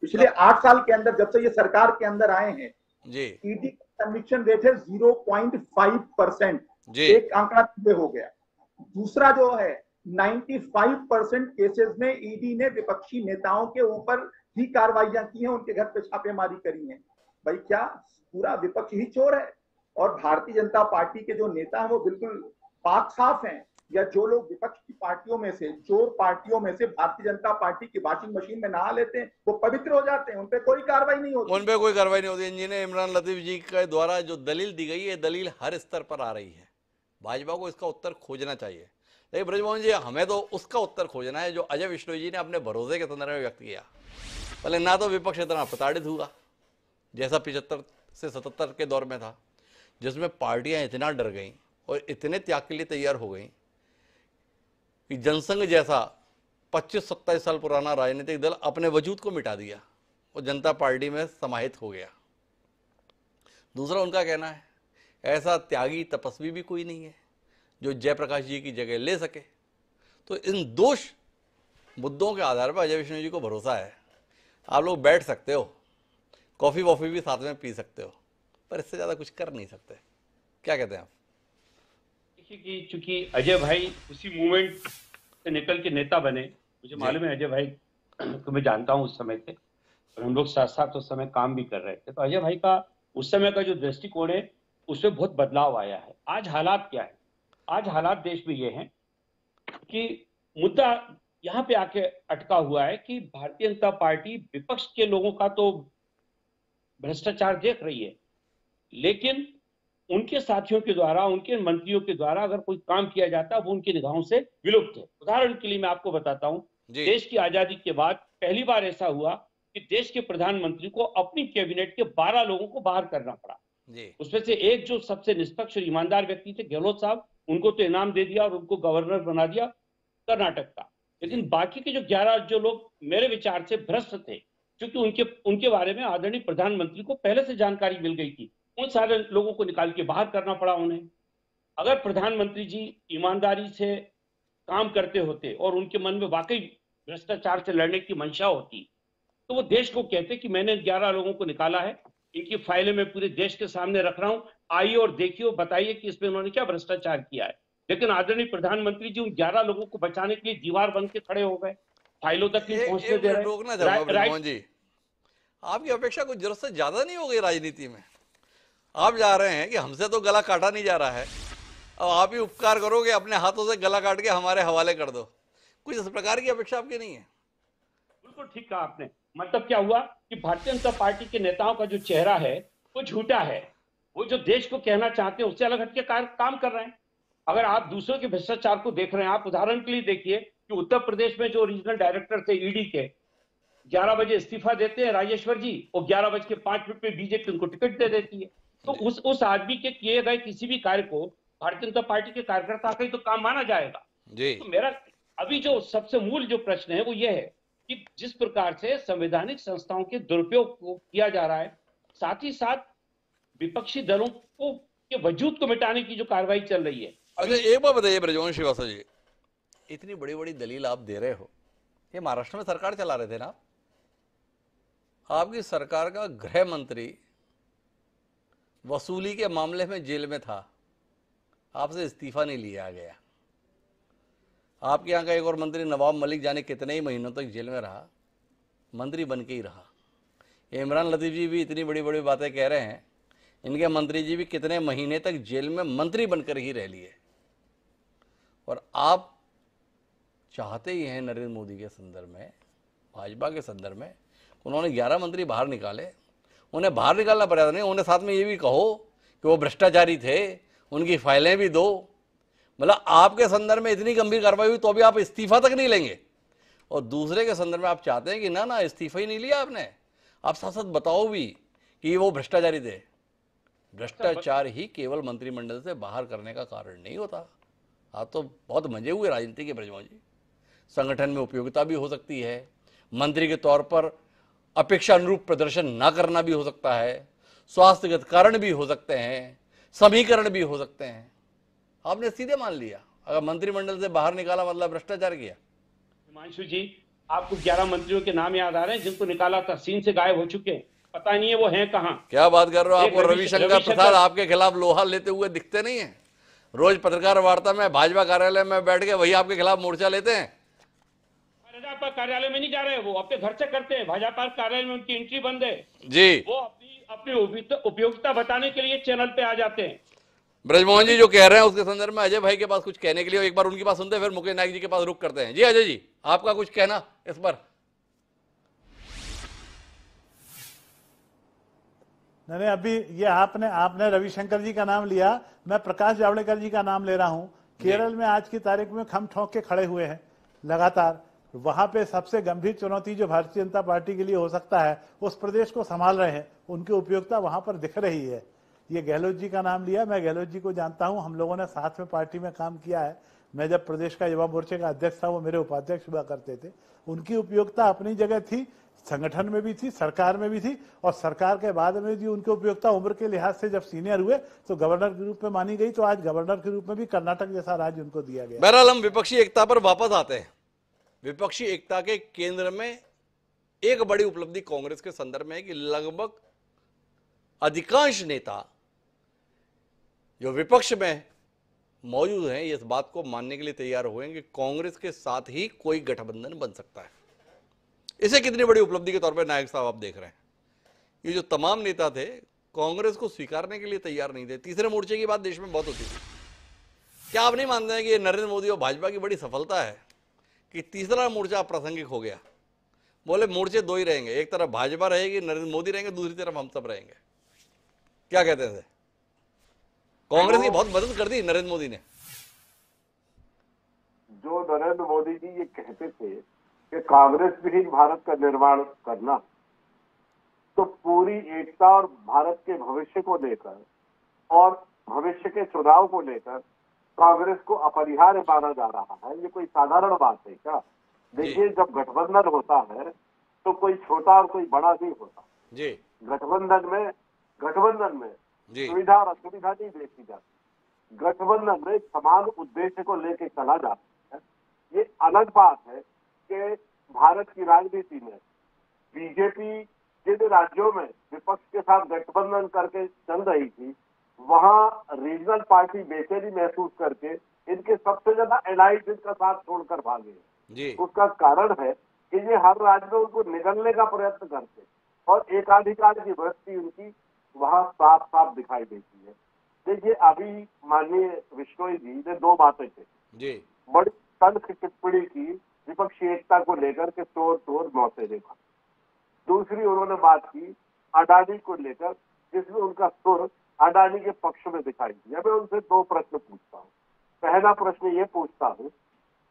पिछले 8 साल के अंदर जब से ये सरकार के अंदर आए हैं जी ईडी का कन्विक्शन रेट है 0.5%। एक आंकड़ा ये हो गया। दूसरा जो है 95% केसेस में ईडी ने विपक्षी नेताओं के ऊपर ही कार्रवाइयां की हैं, उनके घर पे छापेमारी करी है। भाई क्या पूरा विपक्ष ही चोर है? और भारतीय जनता पार्टी के जो नेता हैं वो बिल्कुल पाक साफ हैं, या जो लोग विपक्ष की पार्टियों में से, चोर पार्टियों में से भारतीय जनता पार्टी की वॉशिंग मशीन में नहा लेते हैं, वो पवित्र हो जाते हैं, उन पे कोई कार्रवाई नहीं होती? उन पे कोई कार्रवाई नहीं होती। इंजीनियर इमरान लतीफ जी के द्वारा जो दलील दी गई है, दलील हर स्तर पर आ रही है। भाजपा को इसका उत्तर खोजना चाहिए। लेकिन ब्रजमोहन जी, हमें तो उसका उत्तर खोजना है जो अजय विष्णु जी ने अपने भरोसे के संदर्भ में व्यक्त किया। पहले ना तो विपक्ष इतना प्रताड़ित हुआ जैसा 75 से 77 के दौर में था, जिसमें पार्टियां इतना डर गईं और इतने त्याग के लिए तैयार हो गईं कि जनसंघ जैसा 25-27 साल पुराना राजनीतिक दल अपने वजूद को मिटा दिया और जनता पार्टी में समाहित हो गया। दूसरा उनका कहना है ऐसा त्यागी तपस्वी भी कोई नहीं है जो जयप्रकाश जी की जगह ले सके। तो इन दो मुद्दों के आधार पर अजय विष्णु जी को भरोसा है। आप लोग बैठ सकते हो, कॉफ़ी वॉफ़ी भी साथ में पी सकते हो, पर इससे ज़्यादा कुछ कर नहीं सकते। क्या कहते हैं आप? देखिए कि चूंकि अजय भाई उसी मूवमेंट से निकल के नेता बने, मुझे मालूम है अजय भाई को मैं जानता हूँ उस समय से, और हम लोग साथ साथ उस समय काम भी कर रहे थे। तो अजय भाई का उस समय का जो दृष्टिकोण है उसमें बहुत बदलाव आया है। आज हालात क्या है? आज हालात देश में ये हैं कि मुद्दा यहाँ पे आके अटका हुआ है कि भारतीय जनता पार्टी विपक्ष के लोगों का तो भ्रष्टाचार देख रही है, लेकिन उनके साथियों के द्वारा, उनके मंत्रियों के द्वारा अगर कोई काम किया जाता है वो उनकी निगाहों से विलुप्त है। उदाहरण के लिए मैं आपको बताता हूं, देश की आजादी के बाद पहली बार ऐसा हुआ कि देश के प्रधानमंत्री को अपनी कैबिनेट के 12 लोगों को बाहर करना पड़ा। उसमें से एक जो सबसे निष्पक्ष और ईमानदार व्यक्ति थे, गहलोत साहब, उनको तो इनाम दे दिया और उनको गवर्नर बना दिया कर्नाटक का। लेकिन बाकी के जो 11 जो लोग मेरे विचार से भ्रष्ट थे, क्योंकि उनके बारे में आदरणीय प्रधानमंत्री को पहले से जानकारी मिल गई थी, उन सारे लोगों को निकाल के बाहर करना पड़ा उन्हें। अगर प्रधानमंत्री जी ईमानदारी से काम करते होते और उनके मन में वाकई भ्रष्टाचार से लड़ने की मंशा होती, तो वो देश को कहते कि मैंने 11 लोगों को निकाला है, इनकी फाइलें मैं पूरे देश के सामने रख रहा हूं, आइए और देखिए, बताइए कि इसमें उन्होंने क्या भ्रष्टाचार किया है। लेकिन आदरणीय प्रधानमंत्री जी उन 11 लोगों को बचाने के लिए दीवार बन के खड़े हो गए, फाइलों तक नहीं पहुंचने दे रहे। जी, आपकी अपेक्षा कुछ जरूरत से ज्यादा नहीं हो गई राजनीति में? आप जा रहे हैं कि हमसे तो गला काटा नहीं जा रहा है, अब आप ही उपकार करोगे, अपने हाथों से गला काट के हमारे हवाले कर दो। कुछ इस प्रकार की अपेक्षा आपकी नहीं है? बिल्कुल ठीक कहा आपने। मतलब क्या हुआ कि भारतीय जनता पार्टी के नेताओं का जो चेहरा है वो झूठा है। वो जो देश को कहना चाहते हैं उससे अलग हटके काम कर रहे हैं। अगर आप दूसरों के भ्रष्टाचार को देख रहे हैं, आप उदाहरण के लिए देखिए कि उत्तर प्रदेश में जो रीजनल डायरेक्टर थे ईडी के, 11 बजे इस्तीफा देते हैं राजेश्वर जी, और 11:05 पे बीजेपी उनको टिकट दे देती है। तो उस आदमी के किए गए किसी भी कार्य को भारतीय जनता पार्टी के कार्यकर्ता का ही तो काम माना जाएगा जी। तो मेरा अभी जो सबसे मूल जो प्रश्न है वो ये है कि जिस प्रकार से संवैधानिक संस्थाओं के दुरुपयोग को किया जा रहा है, साथ ही साथ विपक्षी दलों को के वजूद को मिटाने की जो कार्रवाई चल रही है। अच्छा, एक बात बताइए ब्रजवंश श्रीवास्तव जी, इतनी बड़ी बड़ी दलील आप दे रहे हो, ये महाराष्ट्र में सरकार चला रहे थे ना? आपकी सरकार का गृह मंत्री वसूली के मामले में जेल में था, आपसे इस्तीफा नहीं लिया गया। आपके यहाँ का एक और मंत्री नवाब मलिक जाने कितने ही महीनों तक जेल में रहा, मंत्री बन के ही रहा। इमरान लतीफ़ जी भी इतनी बड़ी बड़ी बातें कह रहे हैं, इनके मंत्री जी भी कितने महीने तक जेल में मंत्री बनकर ही रह लिए। और आप चाहते ही हैं नरेंद्र मोदी के संदर्भ में, भाजपा के संदर्भ में, उन्होंने 11 मंत्री बाहर निकाले, उन्हें बाहर निकालना पड़ा नहीं, उन्हें साथ में ये भी कहो कि वो भ्रष्टाचारी थे, उनकी फाइलें भी दो। मतलब आपके संदर्भ में इतनी गंभीर कार्रवाई हुई तो भी आप इस्तीफा तक नहीं लेंगे, और दूसरे के संदर्भ में आप चाहते हैं कि ना इस्तीफा ही नहीं लिया आपने। आप साथ साथ बताओ भी कि वो भ्रष्टाचारी थे। भ्रष्टाचार ही केवल मंत्रिमंडल से बाहर करने का कारण नहीं होता। आप तो बहुत मजे हुए राजनीति के ब्रजवंश जी। संगठन में उपयोगिता भी हो सकती है, मंत्री के तौर पर अपेक्षा अनुरूप प्रदर्शन ना करना भी हो सकता है, स्वास्थ्यगत कारण भी हो सकते हैं, समीकरण भी हो सकते हैं। आपने सीधे मान लिया, अगर मंत्रिमंडल से बाहर निकाला मतलब भ्रष्टाचार किया। हिमांशु जी, आपको 11 मंत्रियों के नाम याद आ रहे हैं जिनको निकाला था, सीन से गायब हो चुके हैं, पता नहीं है वो हैं कहाँ। क्या बात कर रहे हो? आपको रविशंकर प्रसाद आपके खिलाफ लोहा लेते हुए दिखते नहीं है? रोज पत्रकार वार्ता में भाजपा कार्यालय में बैठ के वही आपके खिलाफ मोर्चा लेते हैं। भाजपा कार्यालय में नहीं जा रहे, वो अपने घर से करते हैं। भाजपा कार्यालय में उनकी एंट्री बंद है जी। वो अपनी उपयोगिता बताने के लिए चैनल पे आ जाते हैं। ब्रजमोहन जी जो कह रहे हैं उसके संदर्भ में अजय भाई के पास कुछ कहने के लिए एक बार उनकी बात सुनते हैं, फिर मुकेश नायक जी के पास रुक करते हैं। जी अजय जी, आपका कुछ कहना इस पर? नहीं, अभी ये आपने रविशंकर जी का नाम लिया, मैं प्रकाश जावड़ेकर जी का नाम ले रहा हूं। केरल में आज की तारीख में खम ठोक के खड़े हुए हैं लगातार। वहां पे सबसे गंभीर चुनौती जो भारतीय जनता पार्टी के लिए हो सकता है, उस प्रदेश को संभाल रहे हैं, उनकी उपयोगिता वहां पर दिख रही है। ये गहलोत जी का नाम लिया, मैं गहलोत जी को जानता हूं, हम लोगों ने साथ में पार्टी में काम किया है। मैं जब प्रदेश का युवा मोर्चे का अध्यक्ष था, वो मेरे उपाध्यक्ष हुआ करते थे। उनकी उपयोगिता अपनी जगह थी, संगठन में भी थी, सरकार में भी थी, और सरकार के बाद में भी उनकी उपयोगिता उम्र के लिहाज से जब सीनियर हुए तो गवर्नर के रूप में मानी गई। तो आज गवर्नर के रूप में भी कर्नाटक जैसा राज्य उनको दिया गया। बहरहाल हम विपक्षी एकता पर वापस आते हैं। विपक्षी एकता के केंद्र में एक बड़ी उपलब्धि कांग्रेस के संदर्भ में है कि लगभग अधिकांश नेता जो विपक्ष में मौजूद हैं इस बात को मानने के लिए तैयार हुए हैं कि कांग्रेस के साथ ही कोई गठबंधन बन सकता है। इसे कितनी बड़ी उपलब्धि के तौर पर नायक साहब आप देख रहे हैं? ये जो तमाम नेता थे कांग्रेस को स्वीकारने के लिए तैयार नहीं थे। तीसरे मोर्चे की बात देश में बहुत होती थी। क्या आप नहीं मानते हैं कि ये नरेंद्र मोदी और भाजपा की बड़ी सफलता है कि तीसरा मोर्चा अप्रासंगिक हो गया? बोले मोर्चे दो ही रहेंगे, एक तरफ भाजपा रहेगी, नरेंद्र मोदी रहेंगे, दूसरी तरफ हम सब रहेंगे। क्या कहते हैं? कांग्रेस की बहुत मदद कर दी नरेंद्र मोदी ने। जो नरेंद्र मोदी जी ये कहते थे कि कांग्रेस विहीन भारत का निर्माण करना, तो पूरी एकता और भारत के भविष्य को लेकर और भविष्य के चुनाव को लेकर कांग्रेस को अपरिहार्य माना जा रहा है। ये कोई साधारण बात है क्या? देखिए, जब गठबंधन होता है तो कोई छोटा और कोई बड़ा नहीं होता जी। गठबंधन में सुविधा और असुविधा नहीं देखी जाती। गठबंधन में समान उद्देश्य को लेकर चला जाता है। ये अलग बात है कि भारत की राजनीति में बीजेपी जिन राज्यों में विपक्ष के साथ गठबंधन करके चल रही थी, वहां रीजनल पार्टी बेचैनी महसूस करके इनके सबसे ज्यादा एलाइज इनका साथ छोड़कर भागे जी। उसका कारण है कि ये हर राज्य में उनको निगलने का प्रयत्न करते और एकाधिकार की वृत्ति उनकी वहां साफ साफ दिखाई देती है। देखिए, अभी माननीय बिश्नोई जी ने दो बातें कही, बड़ी तल्ख टिप्पणी की विपक्षी एकता को लेकर के तोड़ मौतें देखा। दूसरी उन्होंने बात की अडानी को लेकर, जिसमें उनका सुर अडानी के पक्ष में दिखाई दिया। मैं उनसे दो प्रश्न पूछता हूँ। पहला प्रश्न ये पूछता हूँ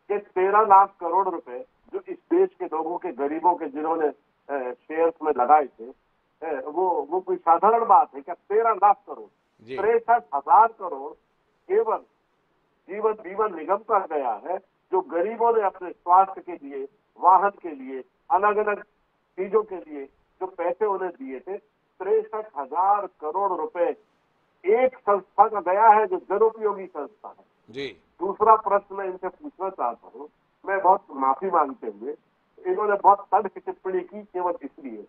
कि 13 लाख करोड़ रुपए जो इस देश के लोगों के, गरीबों के, जिन्होंने शेयर्स में लगाए थे, वो कोई साधारण बात है क्या? 13 लाख करोड़, 63,000 करोड़ केवल जीवन बीमा निगम का गया है, जो गरीबों ने अपने स्वास्थ्य के लिए, वाहन के लिए, अलग अलग चीजों के लिए जो पैसे उन्हें दिए थे, 63,000 करोड़ रुपए एक संस्था का गया है जो जनोपयोगी संस्था है जी। दूसरा प्रश्न मैं इनसे पूछना चाहता हूँ, मैं बहुत माफी मांगते हुए, इन्होंने बहुत तर्क की टिप्पणी की केवल इसलिए।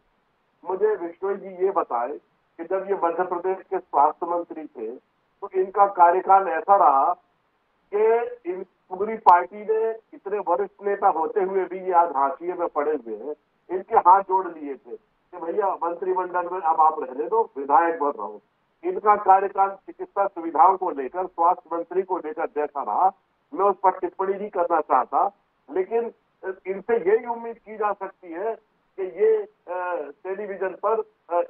मुझे विश्नोई जी ये बताए कि जब ये मध्य प्रदेश के स्वास्थ्य मंत्री थे तो इनका कार्यकाल ऐसा रहा कि इन पूरी पार्टी ने इतने वरिष्ठ नेता होते हुए भी ये आज हाशिए में पड़े हुए हैं, इनके हाथ जोड़ लिए थे कि भैया मंत्रिमंडल में अब आप रहने दो, विधायक बन रहो। इनका कार्यकाल चिकित्सा सुविधाओं को लेकर, स्वास्थ्य मंत्री को लेकर जैसा रहा, मैं उस पर टिप्पणी नहीं करना चाहता, लेकिन इनसे यही उम्मीद की जा सकती है कि ये टेलीविजन पर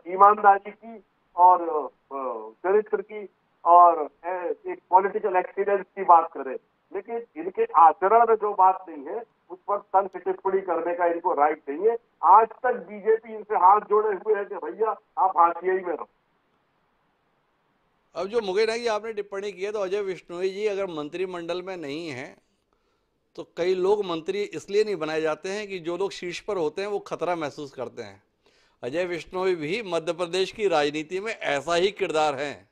ईमानदारी की और चरित्र की और एक पॉलिटिकल एक्सीलेंस की बात करें, लेकिन इनके आचरण में जो बात नहीं है उस पर तर्क टिप्पणी करने का इनको राइट नहीं है। आज तक बीजेपी इनसे हाथ जोड़े हुए है कि भैया आप हाशिए ही में रहो। अब जो मुकेश जी आपने टिप्पणी की है, तो अजय विश्नोई जी अगर मंत्रिमंडल में नहीं हैं तो कई लोग मंत्री इसलिए नहीं बनाए जाते हैं कि जो लोग शीर्ष पर होते हैं वो खतरा महसूस करते हैं। अजय विश्नोई भी मध्य प्रदेश की राजनीति में ऐसा ही किरदार है।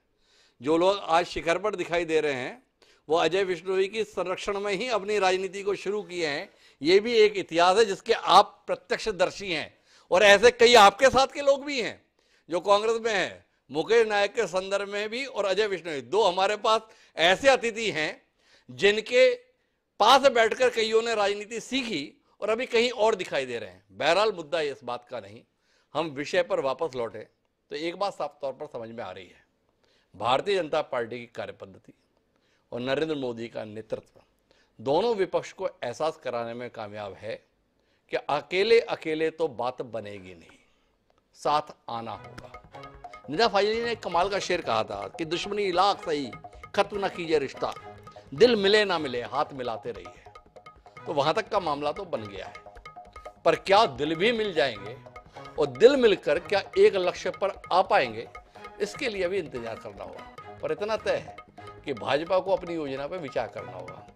जो लोग आज शिखर पर दिखाई दे रहे हैं वो अजय विश्नोई की संरक्षण में ही अपनी राजनीति को शुरू किए हैं। ये भी एक इतिहास है जिसके आप प्रत्यक्षदर्शी हैं, और ऐसे कई आपके साथ के लोग भी हैं जो कांग्रेस में हैं। मुकेश नायक के संदर्भ में भी और अजय विश्नोई, दो हमारे पास ऐसे अतिथि हैं जिनके पास बैठकर कईयों ने राजनीति सीखी और अभी कहीं और दिखाई दे रहे हैं। बहरहाल मुद्दा इस बात का नहीं, हम विषय पर वापस लौटे तो एक बात साफ तौर पर समझ में आ रही है, भारतीय जनता पार्टी की कार्यपद्धति और नरेंद्र मोदी का नेतृत्व दोनों विपक्ष को एहसास कराने में कामयाब है कि अकेले अकेले तो बात बनेगी नहीं, साथ आना होगा। निदा फाजली ने कमाल का शेर कहा था कि दुश्मनी लाख सही, खत्म न कीजिए रिश्ता, दिल मिले ना मिले हाथ मिलाते रहिए। तो वहां तक का मामला तो बन गया है, पर क्या दिल भी मिल जाएंगे और दिल मिलकर क्या एक लक्ष्य पर आ पाएंगे, इसके लिए भी इंतजार करना होगा। पर इतना तय है कि भाजपा को अपनी योजना पर विचार करना होगा।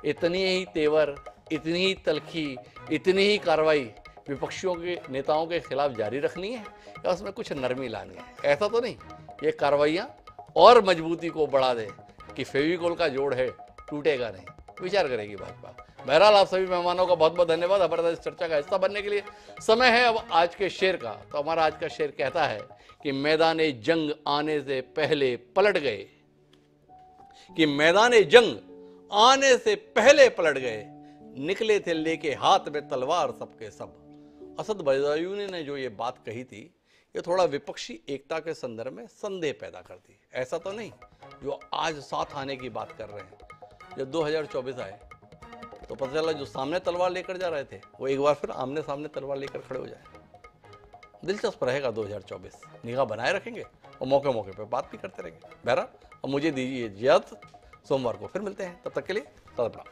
इतनी ही तेवर, इतनी ही तलखी, इतनी ही कार्रवाई विपक्षियों के नेताओं के खिलाफ जारी रखनी है या उसमें कुछ नरमी लानी है। ऐसा तो नहीं ये कार्रवाइयाँ और मजबूती को बढ़ा दे कि फेविकोल का जोड़ है टूटेगा नहीं, विचार करेगी भाजपा। बहरहाल आप सभी मेहमानों का बहुत बहुत धन्यवाद हमारे इस चर्चा का हिस्सा बनने के लिए। समय है अब आज के शेर का। तो हमारा आज का शेर कहता है कि मैदाने जंग आने से पहले पलट गए, कि मैदाने जंग आने से पहले पलट गए, निकले थे लेके हाथ में तलवार सबके सब। असद बदायूनी ने जो ये बात कही थी, ये थोड़ा विपक्षी एकता के संदर्भ में संदेह पैदा करती है। ऐसा तो नहीं जो आज साथ आने की बात कर रहे हैं। जब 2024 आए तो पता चला जो सामने तलवार लेकर जा रहे थे वो एक बार फिर आमने सामने तलवार लेकर खड़े हो जाए। दिलचस्प रहेगा 2024, निगाह बनाए रखेंगे और मौके मौके पर बात भी करते रहेंगे। बहरहाल अब मुझे दीजिए इजाजत, सोमवार को फिर मिलते हैं, तब तक के लिए तदपरा।